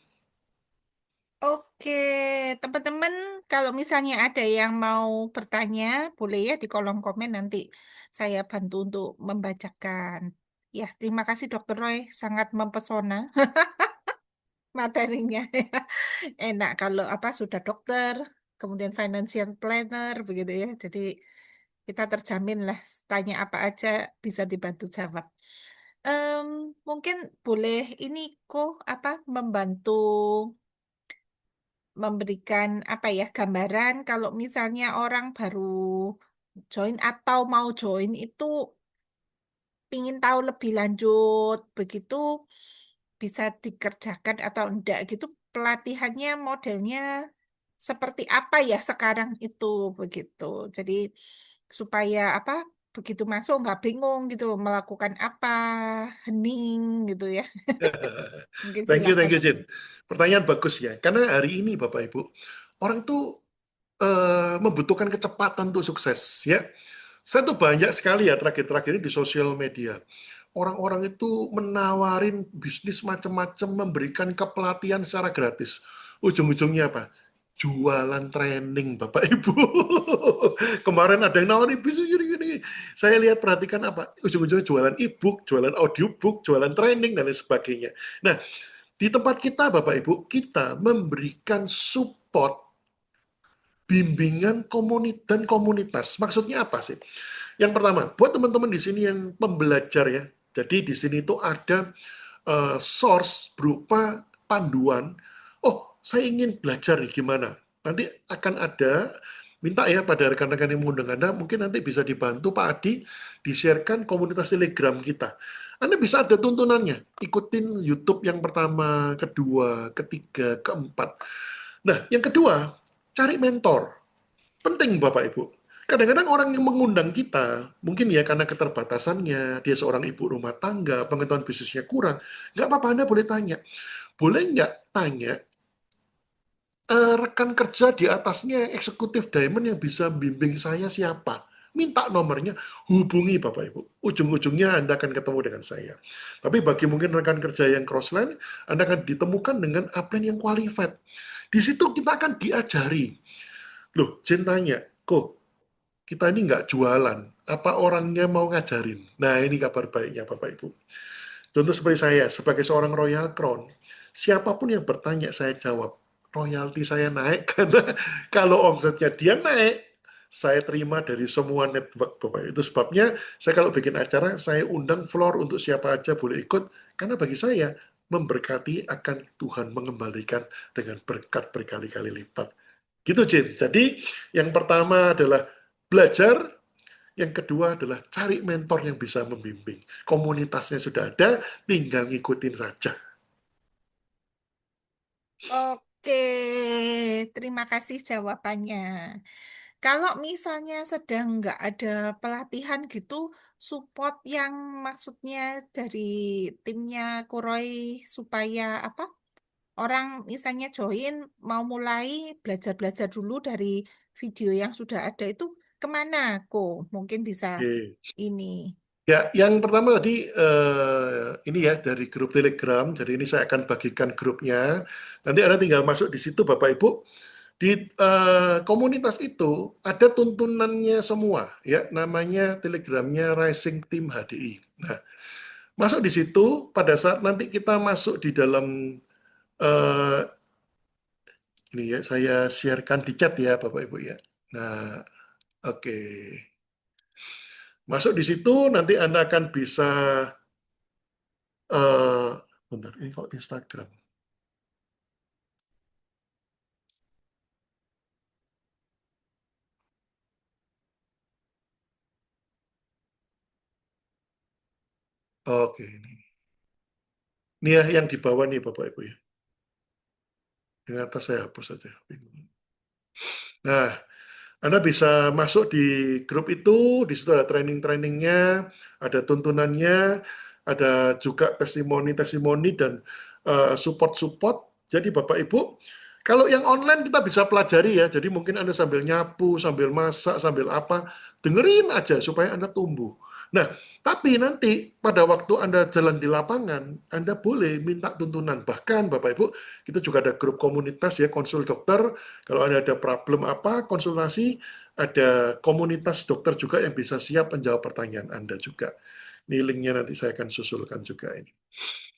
Oke, teman-teman, kalau misalnya ada yang mau bertanya, boleh ya di kolom komen, nanti saya bantu untuk membacakan. Ya, terima kasih Dokter Roy, sangat mempesona materinya. Enak kalau apa sudah dokter, kemudian financial planner begitu ya. Jadi kita terjamin lah, tanya apa aja bisa dibantu jawab. Em, Mungkin boleh ini kok apa membantu memberikan apa ya gambaran kalau misalnya orang baru join atau mau join itu pingin tahu lebih lanjut begitu bisa dikerjakan atau enggak gitu, pelatihannya modelnya seperti apa ya sekarang itu begitu. Jadi supaya apa begitu masuk nggak bingung gitu melakukan apa, hening gitu ya. Mungkin Thank silakan. you, Jin. Pertanyaan bagus ya, karena hari ini Bapak Ibu, orang tuh membutuhkan kecepatan untuk sukses ya. Saya tuh banyak sekali ya terakhir-terakhir ini di sosial media. Orang-orang itu menawarin bisnis macam-macam, memberikan kepelatihan secara gratis. Ujung-ujungnya apa? Jualan training, Bapak Ibu. Kemarin ada yang nawarin bisnis gini-gini. Saya lihat, perhatikan apa? Ujung-ujungnya jualan e-book, jualan audiobook, jualan training, dan lain sebagainya. Nah, di tempat kita, Bapak Ibu, kita memberikan support bimbingan dan komunitas. Maksudnya apa sih? Yang pertama, buat teman-teman di sini yang pembelajar ya. Jadi di sini itu ada source berupa panduan. Oh, saya ingin belajar nih gimana. Nanti akan ada, minta ya pada rekan-rekan yang mengundang Anda, mungkin nanti bisa dibantu Pak Adi, di-sharekan komunitas Telegram kita. Anda bisa ada tuntunannya, ikutin YouTube yang pertama, kedua, ketiga, keempat. Nah, yang kedua, cari mentor. Penting Bapak Ibu. Kadang-kadang orang yang mengundang kita, mungkin ya karena keterbatasannya, dia seorang ibu rumah tangga, pengetahuan bisnisnya kurang, nggak apa-apa, Anda boleh tanya. Boleh nggak tanya, rekan kerja di atasnya eksekutif diamond yang bisa bimbing saya siapa? Minta nomornya, hubungi Bapak Ibu. Ujung-ujungnya Anda akan ketemu dengan saya. Tapi bagi mungkin rekan kerja yang crossline, Anda akan ditemukan dengan upline yang qualified. Di situ kita akan diajari. Loh, Jen tanya, kok kita ini nggak jualan, apa orangnya mau ngajarin? Nah, ini kabar baiknya Bapak Ibu. Contoh seperti saya, sebagai seorang Royal Crown, siapapun yang bertanya saya jawab, royalti saya naik, karena kalau omsetnya dia naik, saya terima dari semua network Bapak. Itu sebabnya saya kalau bikin acara, saya undang floor untuk siapa aja boleh ikut, karena bagi saya, memberkati akan Tuhan mengembalikan dengan berkat berkali-kali lipat. Gitu, Jin. Jadi, yang pertama adalah belajar, yang kedua adalah cari mentor yang bisa membimbing. Komunitasnya sudah ada, tinggal ngikutin saja. terima kasih jawabannya. Kalau misalnya sedang nggak ada pelatihan gitu, support yang maksudnya dari timnya Kuroi supaya apa? Orang misalnya join mau mulai belajar-belajar dulu dari video yang sudah ada itu kemana, kok? Mungkin bisa Oke. ini. Ya, yang pertama tadi ini ya dari grup Telegram. Jadi ini saya akan bagikan grupnya. Nanti Anda tinggal masuk di situ, Bapak Ibu. Di komunitas itu ada tuntunannya semua, ya. Namanya Telegramnya Rising Team HDI. Nah, masuk di situ pada saat nanti kita masuk di dalam eh, ini ya, saya sharekan di chat ya, Bapak Ibu ya. Nah, oke. Masuk di situ nanti Anda akan bisa bentar, ini kok Instagram. Oke, ini. Ini ya yang di bawah nih Bapak Ibu ya. Yang atas saya hapus saja. Nah, Anda bisa masuk di grup itu, di situ ada training-trainingnya, ada tuntunannya, ada juga testimoni-testimoni dan support-support. Jadi Bapak Ibu, kalau yang online kita bisa pelajari ya, jadi mungkin Anda sambil nyapu, sambil masak, sambil apa, dengerin aja supaya Anda tumbuh. Nah, tapi nanti pada waktu Anda jalan di lapangan, Anda boleh minta tuntunan. Bahkan Bapak Ibu, kita juga ada grup komunitas ya, konsul dokter, kalau ada problem apa, konsultasi, ada komunitas dokter juga yang bisa siap menjawab pertanyaan Anda juga. Ini linknya nanti saya akan susulkan juga ini.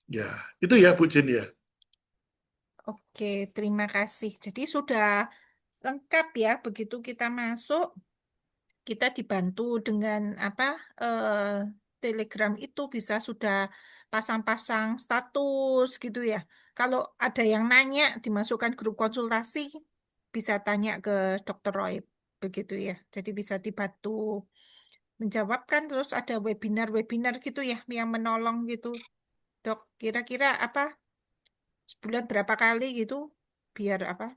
Ya, itu ya Bu Jin ya. Oke, terima kasih. Jadi sudah lengkap ya, begitu kita masuk, kita dibantu dengan apa Telegram itu bisa sudah pasang-pasang status gitu ya. Kalau ada yang nanya, dimasukkan grup konsultasi, bisa tanya ke Dokter Roy begitu ya. Jadi bisa dibantu menjawabkan terus ada webinar-webinar gitu ya yang menolong gitu. Dok, kira-kira apa sebulan berapa kali gitu biar apa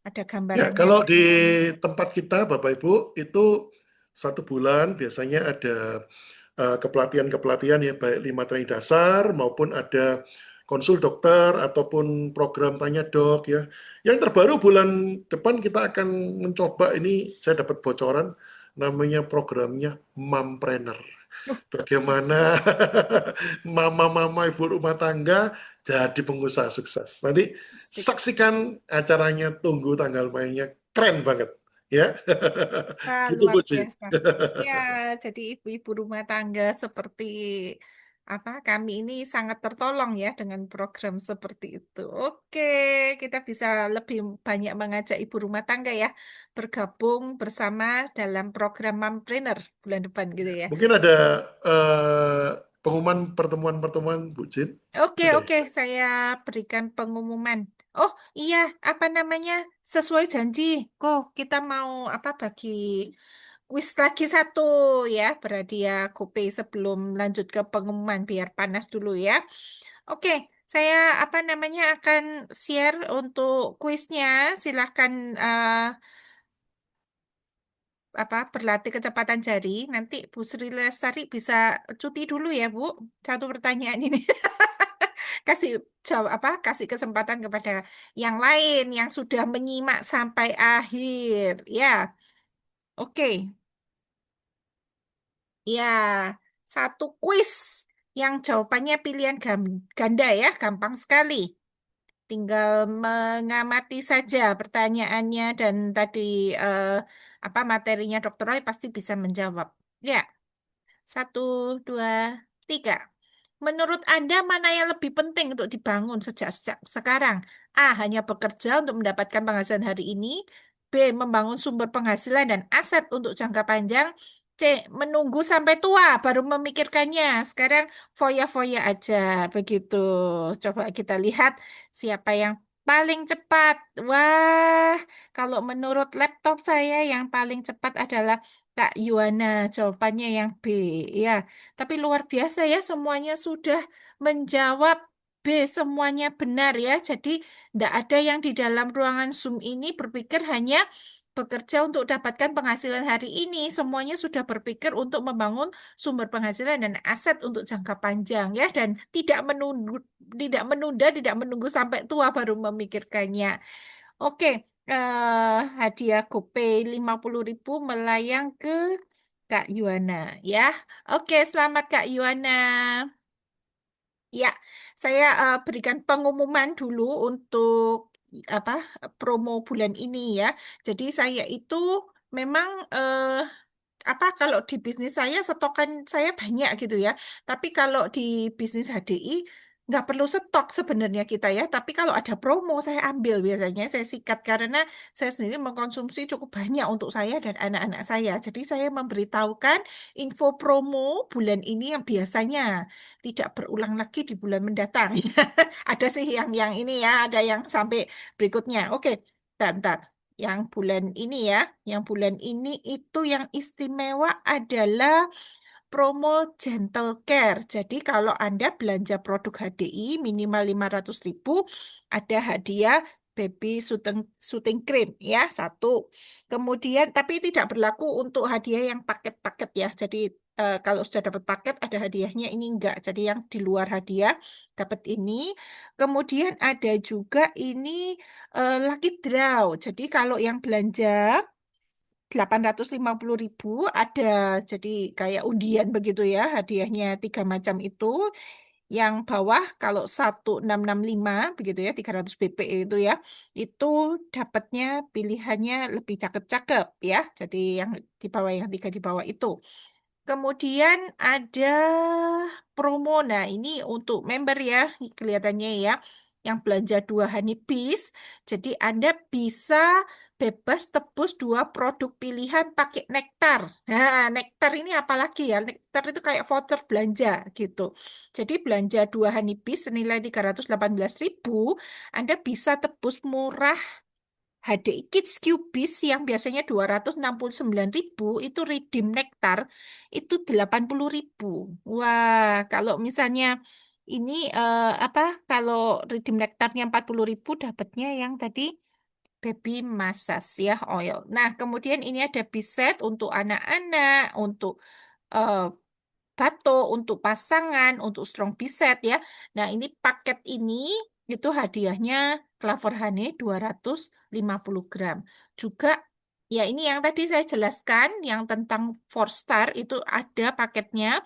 ada Ya, gambarannya. kalau di tempat kita Bapak Ibu itu 1 bulan biasanya ada kepelatihan-kepelatihan ya baik 5 training dasar maupun ada konsul dokter ataupun program tanya dok ya. Yang terbaru bulan depan kita akan mencoba ini saya dapat bocoran namanya programnya Mompreneur. Bagaimana mama-mama ibu rumah tangga jadi pengusaha sukses. Nanti Stick. saksikan acaranya, tunggu tanggal mainnya, keren banget. Ya, Ah, gitu luar Bu Jin. biasa. Ya, jadi ibu-ibu rumah tangga seperti apa kami ini sangat tertolong ya dengan program seperti itu. Oke, kita bisa lebih banyak mengajak ibu rumah tangga ya bergabung bersama dalam program Mompreneur bulan depan gitu ya. Mungkin ada pengumuman pertemuan-pertemuan Bu Jin? Oke, Ada ya? oke, saya berikan pengumuman. Oh, iya, apa namanya? Sesuai janji, kok kita mau apa bagi kuis lagi satu ya, berarti ya Kope sebelum lanjut ke pengumuman biar panas dulu ya. Oke, saya apa namanya akan share untuk kuisnya. Silahkan apa berlatih kecepatan jari. Nanti Bu Sri Lestari bisa cuti dulu ya, Bu. Satu pertanyaan ini. Kasih jawab apa? Kasih kesempatan kepada yang lain yang sudah menyimak sampai akhir. Ya, oke. Ya, satu kuis yang jawabannya pilihan ganda ya, gampang sekali. Tinggal mengamati saja pertanyaannya dan tadi eh, apa materinya Dokter Roy pasti bisa menjawab. Ya, satu, dua, tiga. Menurut Anda mana yang lebih penting untuk dibangun sejak sekarang? A. Hanya bekerja untuk mendapatkan penghasilan hari ini. B. Membangun sumber penghasilan dan aset untuk jangka panjang. C. Menunggu sampai tua baru memikirkannya. Sekarang foya-foya aja. Begitu. Coba kita lihat siapa yang paling cepat. Wah, kalau menurut laptop saya yang paling cepat adalah Kak Yuana. Jawabannya yang B. Ya. Tapi luar biasa ya, semuanya sudah menjawab. B, semuanya benar ya. Jadi tidak ada yang di dalam ruangan Zoom ini berpikir hanya bekerja untuk dapatkan penghasilan hari ini. Semuanya sudah berpikir untuk membangun sumber penghasilan dan aset untuk jangka panjang ya. Dan tidak menunggu sampai tua baru memikirkannya. Oke, hadiah GoPay 50.000 melayang ke Kak Yuana ya. Oke, selamat Kak Yuana. Ya, saya berikan pengumuman dulu untuk apa promo bulan ini ya. Jadi saya itu memang kalau di bisnis saya stokan saya banyak gitu ya. Tapi kalau di bisnis HDI nggak perlu stok sebenarnya kita ya. Tapi kalau ada promo saya ambil biasanya saya sikat karena saya sendiri mengkonsumsi cukup banyak untuk saya dan anak-anak saya. Jadi saya memberitahukan info promo bulan ini yang biasanya tidak berulang lagi di bulan mendatang. Ada sih yang ini ya, ada yang sampai berikutnya. Oke, bentar. Yang bulan ini ya, yang bulan ini itu yang istimewa adalah promo Gentle Care. Jadi kalau Anda belanja produk HDI minimal 500.000, ada hadiah baby shooting cream ya, satu. Kemudian tapi tidak berlaku untuk hadiah yang paket-paket ya. Jadi kalau sudah dapat paket ada hadiahnya, ini enggak. Jadi yang di luar hadiah dapat ini. Kemudian ada juga ini lucky draw. Jadi kalau yang belanja 850.000 ada jadi kayak undian begitu ya, hadiahnya 3 macam itu. Yang bawah kalau 1665 begitu ya, 300 BP itu ya, itu dapatnya pilihannya lebih cakep-cakep ya. Jadi yang di bawah, yang 3 di bawah itu. Kemudian ada promo. Nah, ini untuk member ya, kelihatannya ya. Yang belanja 2 Honeybees. Jadi Anda bisa bebas tebus 2 produk pilihan pakai nektar. Nah, nektar ini apalagi ya? Nektar itu kayak voucher belanja gitu. Jadi belanja 2 Honeybees senilai 318.000, Anda bisa tebus murah HDI Kids Cubis yang biasanya 269.000 itu redeem nektar itu 80.000. Wah, kalau misalnya ini kalau redeem nektarnya 40.000 dapatnya yang tadi baby massage ya oil. Nah, kemudian ini ada biset untuk anak-anak, untuk eh, bato, untuk pasangan, untuk strong biset ya. Nah, ini paket ini itu hadiahnya Clover Honey 250 gram. Juga ya ini yang tadi saya jelaskan yang tentang 4 star itu ada paketnya.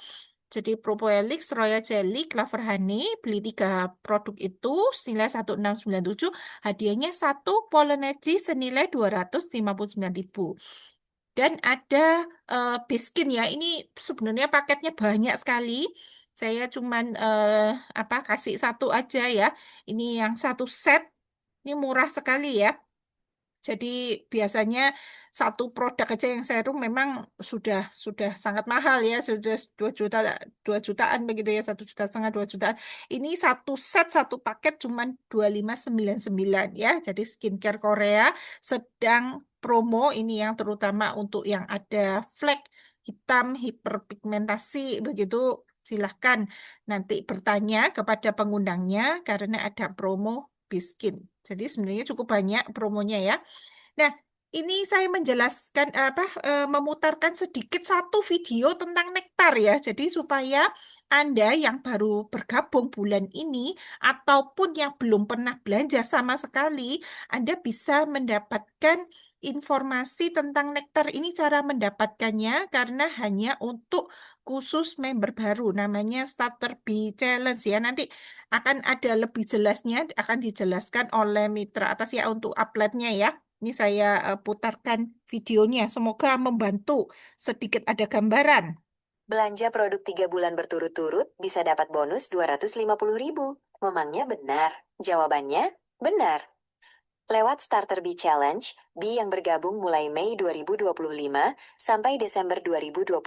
Jadi Propoelix, Royal Jelly, Clover Honey, beli 3 produk itu senilai 1697, hadiahnya 1 Polonesi senilai 259.000. Dan ada Biskin ya. Ini sebenarnya paketnya banyak sekali. Saya cuman kasih 1 aja ya. Ini yang 1 set. Ini murah sekali ya. Jadi biasanya 1 produk aja yang serum memang sudah sangat mahal ya, sudah 2 juta, 2 jutaan begitu ya, 1,5 juta, 2 jutaan. Ini 1 set 1 paket cuman 2599 ya. Jadi skincare Korea sedang promo ini yang terutama untuk yang ada flek hitam, hiperpigmentasi begitu. Silahkan nanti bertanya kepada pengundangnya karena ada promo Biskin. Jadi sebenarnya cukup banyak promonya ya. Nah, ini saya menjelaskan memutarkan sedikit 1 video tentang nektar ya. Jadi supaya Anda yang baru bergabung bulan ini ataupun yang belum pernah belanja sama sekali, Anda bisa mendapatkan informasi tentang nektar ini, cara mendapatkannya karena hanya untuk khusus member baru namanya Starter Bee Challenge ya. Nanti akan ada lebih jelasnya, akan dijelaskan oleh mitra atas ya untuk uploadnya ya. Ini saya putarkan videonya. Semoga membantu sedikit ada gambaran. Belanja produk 3 bulan berturut-turut bisa dapat bonus 250.000. Memangnya benar? Jawabannya, benar. Lewat Starter Bee Challenge, Bee yang bergabung mulai Mei 2025 sampai Desember 2026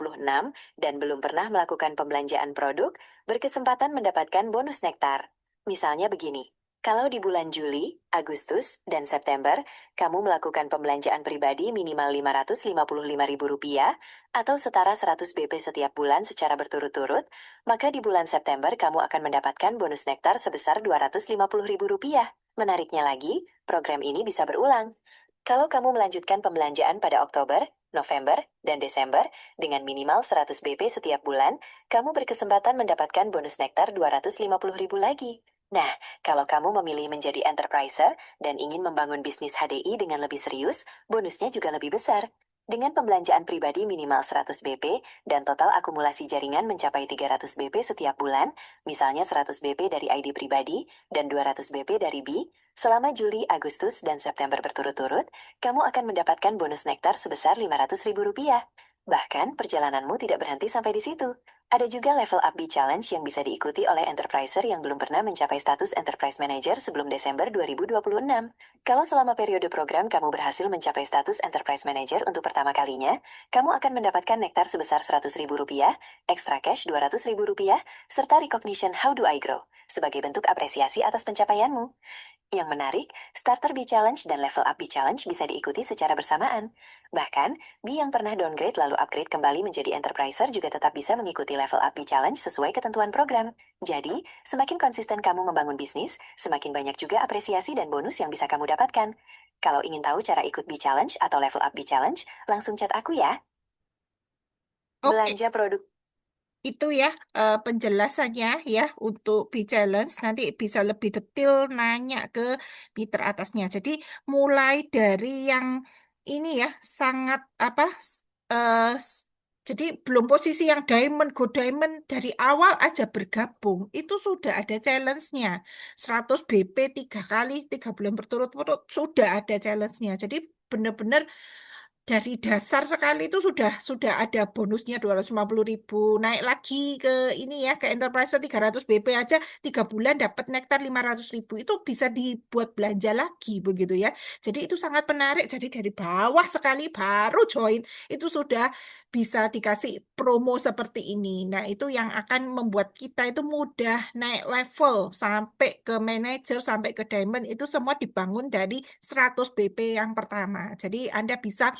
dan belum pernah melakukan pembelanjaan produk, berkesempatan mendapatkan bonus nektar. Misalnya begini. Kalau di bulan Juli, Agustus, dan September, kamu melakukan pembelanjaan pribadi minimal Rp555.000 atau setara 100 BP setiap bulan secara berturut-turut, maka di bulan September kamu akan mendapatkan bonus nektar sebesar Rp250.000. Menariknya lagi, program ini bisa berulang. Kalau kamu melanjutkan pembelanjaan pada Oktober, November, dan Desember dengan minimal 100 BP setiap bulan, kamu berkesempatan mendapatkan bonus nektar Rp250.000 lagi. Nah, kalau kamu memilih menjadi enterpriser dan ingin membangun bisnis HDI dengan lebih serius, bonusnya juga lebih besar. Dengan pembelanjaan pribadi minimal 100 BP dan total akumulasi jaringan mencapai 300 BP setiap bulan, misalnya 100 BP dari ID pribadi dan 200 BP dari B, selama Juli, Agustus, dan September berturut-turut, kamu akan mendapatkan bonus nektar sebesar Rp500.000. Bahkan, perjalananmu tidak berhenti sampai di situ. Ada juga level up B challenge yang bisa diikuti oleh enterpriser yang belum pernah mencapai status enterprise manager sebelum Desember 2026. Kalau selama periode program kamu berhasil mencapai status enterprise manager untuk pertama kalinya, kamu akan mendapatkan nektar sebesar Rp100.000, extra cash Rp200.000, serta recognition How Do I Grow sebagai bentuk apresiasi atas pencapaianmu. Yang menarik, Starter B Challenge dan Level Up B Challenge bisa diikuti secara bersamaan. Bahkan, B yang pernah downgrade lalu upgrade kembali menjadi enterpriser juga tetap bisa mengikuti Level Up B Challenge sesuai ketentuan program. Jadi, semakin konsisten kamu membangun bisnis, semakin banyak juga apresiasi dan bonus yang bisa kamu dapatkan. Kalau ingin tahu cara ikut B Challenge atau Level Up B Challenge, langsung chat aku ya. Oke, Belanja produk. itu ya penjelasannya ya untuk B-Challenge. Nanti bisa lebih detail nanya ke Peter atasnya. Jadi mulai dari yang ini ya sangat apa jadi belum posisi yang diamond, go diamond dari awal aja bergabung itu sudah ada challenge-nya. 100 BP 3 kali 3 bulan berturut-turut sudah ada challenge-nya. Jadi benar-benar dari dasar sekali itu sudah ada bonusnya 250.000, naik lagi ke ini ya ke enterprise 300 BP aja 3 bulan dapat nektar 500.000, itu bisa dibuat belanja lagi begitu ya. Jadi itu sangat menarik. Jadi dari bawah sekali baru join itu sudah bisa dikasih promo seperti ini. Nah, itu yang akan membuat kita itu mudah naik level sampai ke manager, sampai ke diamond, itu semua dibangun dari 100 BP yang pertama. Jadi Anda bisa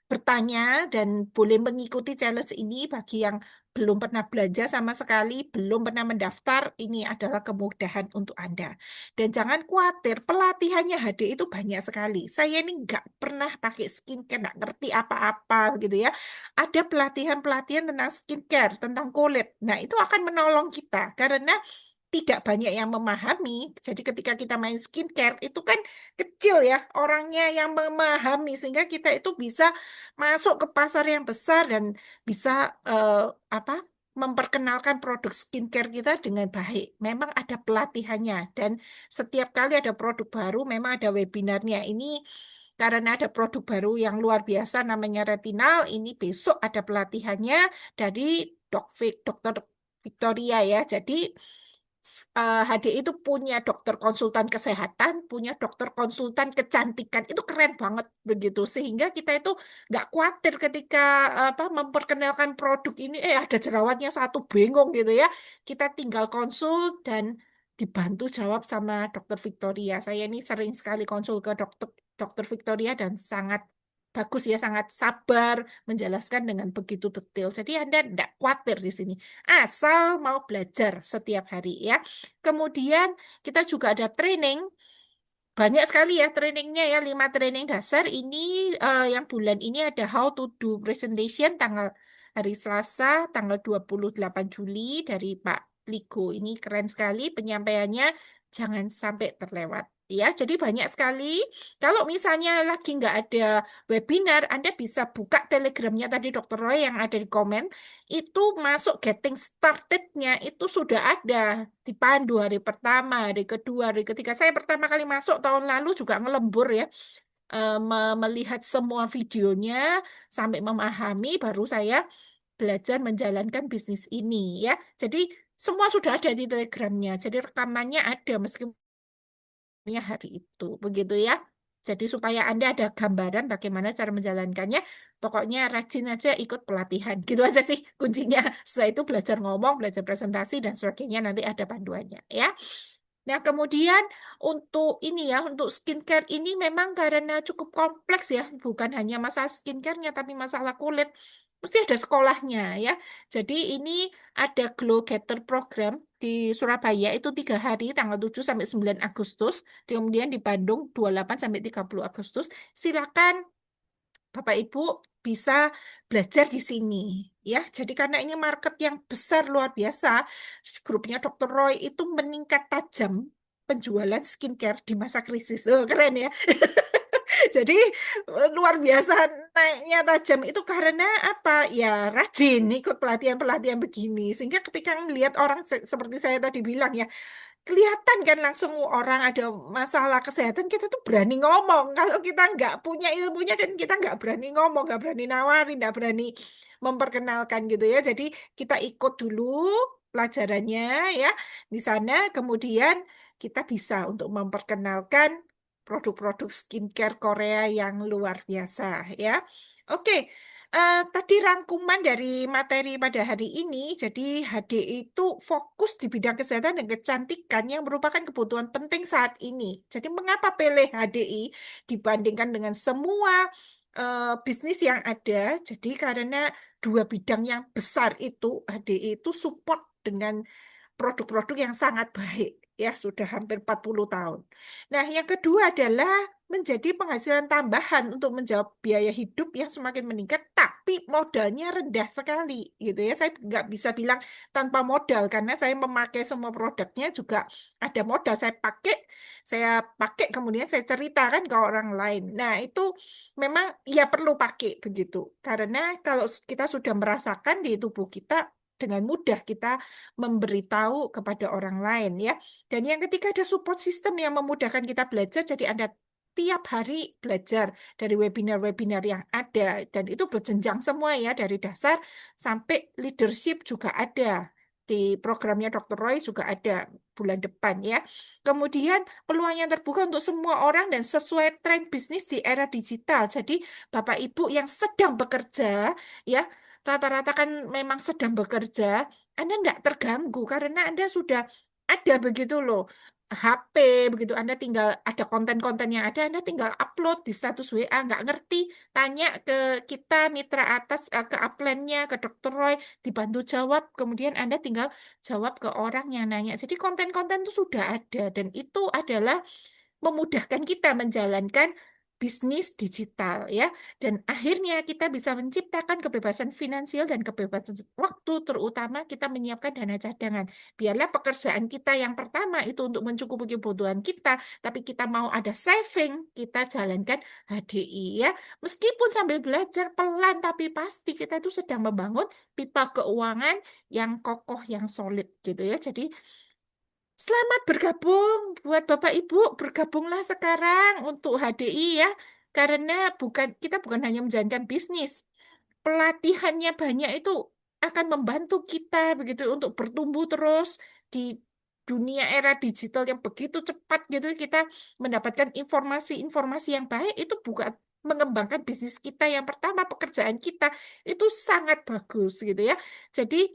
bertanya dan boleh mengikuti challenge ini bagi yang belum pernah belanja sama sekali, belum pernah mendaftar, ini adalah kemudahan untuk Anda. Dan jangan khawatir, pelatihannya HD itu banyak sekali. Saya ini nggak pernah pakai skincare, nggak ngerti apa-apa begitu ya. Ada pelatihan-pelatihan tentang skincare, tentang kulit. Nah, itu akan menolong kita karena tidak banyak yang memahami. Jadi ketika kita main skincare itu kan kecil ya orangnya yang memahami, sehingga kita itu bisa masuk ke pasar yang besar dan bisa eh, apa memperkenalkan produk skincare kita dengan baik. Memang ada pelatihannya dan setiap kali ada produk baru memang ada webinarnya. Ini karena ada produk baru yang luar biasa namanya retinal, ini besok ada pelatihannya dari Dokter Victoria ya. Jadi HDI itu punya dokter konsultan kesehatan, punya dokter konsultan kecantikan, itu keren banget begitu. Sehingga kita itu nggak khawatir ketika memperkenalkan produk ini, ada jerawatnya satu, bingung gitu ya. Kita tinggal konsul dan dibantu jawab sama dokter Victoria. Saya ini sering sekali konsul ke dokter Victoria dan sangat bagus ya, sangat sabar menjelaskan dengan begitu detail. Jadi Anda tidak khawatir di sini. Asal mau belajar setiap hari ya. Kemudian kita juga ada training. Banyak sekali ya trainingnya ya, 5 training dasar. Ini yang bulan ini ada How to do Presentation tanggal hari Selasa, tanggal 28 Juli dari Pak Ligo. Ini keren sekali penyampaiannya, jangan sampai terlewat. Ya, jadi banyak sekali. Kalau misalnya lagi nggak ada webinar, Anda bisa buka Telegramnya tadi Dr. Roy yang ada di komen. Itu masuk getting started-nya itu sudah ada dipandu hari pertama, hari kedua, hari ketiga. Saya pertama kali masuk tahun lalu juga ngelembur ya, melihat semua videonya sampai memahami, baru saya belajar menjalankan bisnis ini ya. Jadi semua sudah ada di Telegramnya. Jadi rekamannya ada meskipun hari itu, begitu ya. Jadi supaya Anda ada gambaran bagaimana cara menjalankannya, pokoknya rajin aja ikut pelatihan. Gitu aja sih kuncinya. Setelah itu belajar ngomong, belajar presentasi, dan sebagainya, nanti ada panduannya ya. Nah, kemudian untuk ini ya, untuk skincare ini memang karena cukup kompleks ya, bukan hanya masalah skincare-nya, tapi masalah kulit. Mesti ada sekolahnya ya. Jadi ini ada Glow Getter program di Surabaya itu 3 hari, tanggal 7 sampai 9 Agustus. Kemudian di Bandung 28 sampai 30 Agustus. Silakan Bapak Ibu bisa belajar di sini ya. Jadi karena ini market yang besar luar biasa, grupnya Dr. Roy itu meningkat tajam penjualan skincare di masa krisis. Oh, keren ya. Jadi luar biasa naiknya tajam itu karena apa? Ya rajin ikut pelatihan-pelatihan begini. Sehingga ketika melihat orang seperti saya tadi bilang ya, kelihatan kan langsung orang ada masalah kesehatan, kita tuh berani ngomong. Kalau kita nggak punya ilmunya kan kita nggak berani ngomong, nggak berani nawarin, nggak berani memperkenalkan gitu ya. Jadi kita ikut dulu pelajarannya ya di sana, kemudian kita bisa untuk memperkenalkan produk-produk skincare Korea yang luar biasa ya. Oke, tadi rangkuman dari materi pada hari ini, jadi HDI itu fokus di bidang kesehatan dan kecantikan yang merupakan kebutuhan penting saat ini. Jadi mengapa pilih HDI dibandingkan dengan semua bisnis yang ada? Jadi karena dua bidang yang besar itu, HDI itu support dengan produk-produk yang sangat baik. Ya, sudah hampir 40 tahun. Nah, yang kedua adalah menjadi penghasilan tambahan untuk menjawab biaya hidup yang semakin meningkat, tapi modalnya rendah sekali, gitu ya. Saya nggak bisa bilang tanpa modal karena saya memakai semua produknya juga ada modal. Saya pakai, kemudian saya ceritakan ke orang lain. Nah, itu memang ya perlu pakai begitu, karena kalau kita sudah merasakan di tubuh kita dengan mudah kita memberitahu kepada orang lain ya. Dan yang ketiga ada support system yang memudahkan kita belajar. Jadi Anda tiap hari belajar dari webinar-webinar yang ada dan itu berjenjang semua ya dari dasar sampai leadership juga ada. Di programnya Dr. Roy juga ada bulan depan ya. Kemudian peluang yang terbuka untuk semua orang dan sesuai tren bisnis di era digital. Jadi Bapak Ibu yang sedang bekerja ya, rata-rata kan memang sedang bekerja, Anda tidak terganggu karena Anda sudah ada begitu loh. HP begitu Anda tinggal ada konten-konten yang ada Anda tinggal upload di status WA nggak ngerti tanya ke kita mitra atas ke upline-nya ke Dr. Roy dibantu jawab kemudian Anda tinggal jawab ke orang yang nanya jadi konten-konten itu sudah ada dan itu adalah memudahkan kita menjalankan bisnis digital ya dan akhirnya kita bisa menciptakan kebebasan finansial dan kebebasan waktu terutama kita menyiapkan dana cadangan biarlah pekerjaan kita yang pertama itu untuk mencukupi kebutuhan kita tapi kita mau ada saving kita jalankan HDI ya meskipun sambil belajar pelan tapi pasti kita itu sedang membangun pipa keuangan yang kokoh yang solid gitu ya jadi selamat bergabung buat Bapak Ibu, bergabunglah sekarang untuk HDI ya. Karena kita bukan hanya menjalankan bisnis. Pelatihannya banyak itu akan membantu kita begitu untuk bertumbuh terus di dunia era digital yang begitu cepat gitu kita mendapatkan informasi-informasi yang baik itu bukan mengembangkan bisnis kita yang pertama pekerjaan kita itu sangat bagus gitu ya. Jadi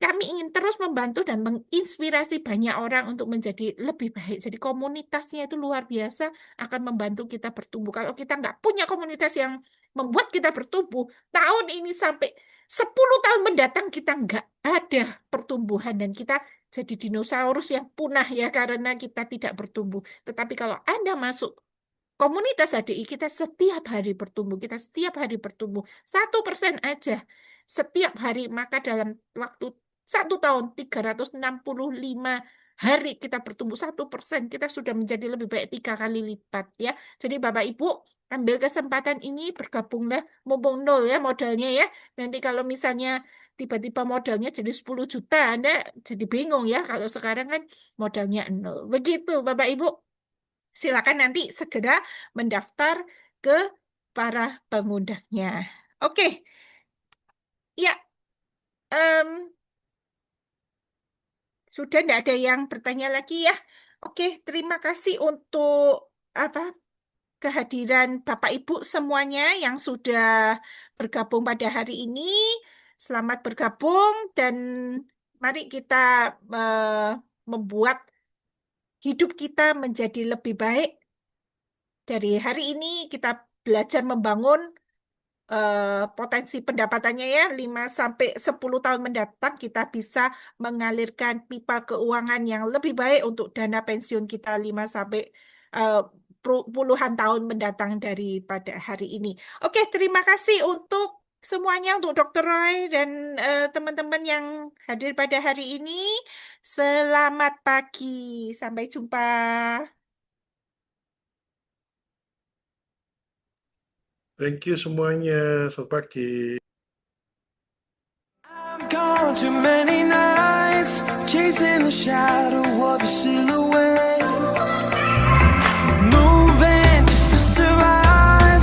kami ingin terus membantu dan menginspirasi banyak orang untuk menjadi lebih baik. Jadi komunitasnya itu luar biasa akan membantu kita bertumbuh. Kalau kita nggak punya komunitas yang membuat kita bertumbuh, tahun ini sampai 10 tahun mendatang kita nggak ada pertumbuhan dan kita jadi dinosaurus yang punah ya karena kita tidak bertumbuh. Tetapi kalau Anda masuk komunitas HDI kita setiap hari bertumbuh, kita setiap hari bertumbuh 1% aja setiap hari maka dalam waktu 1 tahun 365 hari kita bertumbuh 1% kita sudah menjadi lebih baik 3 kali lipat ya. Jadi Bapak Ibu ambil kesempatan ini bergabunglah mumpung nol ya modalnya ya. Nanti kalau misalnya tiba-tiba modalnya jadi 10 juta Anda jadi bingung ya kalau sekarang kan modalnya nol. Begitu Bapak Ibu. Silakan nanti segera mendaftar ke para pengundangnya. Oke, ya, em, sudah tidak ada yang bertanya lagi ya. Oke, terima kasih untuk apa kehadiran Bapak Ibu semuanya yang sudah bergabung pada hari ini. Selamat bergabung dan mari kita membuat hidup kita menjadi lebih baik. Dari hari ini kita belajar membangun potensi pendapatannya ya 5 sampai 10 tahun mendatang kita bisa mengalirkan pipa keuangan yang lebih baik untuk dana pensiun kita 5 sampai puluhan tahun mendatang daripada hari ini. Oke, terima kasih untuk semuanya, untuk Dr. Roy dan teman-teman yang hadir pada hari ini. Selamat pagi, sampai jumpa. Thank you semuanya. Selamat pagi. I've gone too many nights chasing the shadow of your silhouette.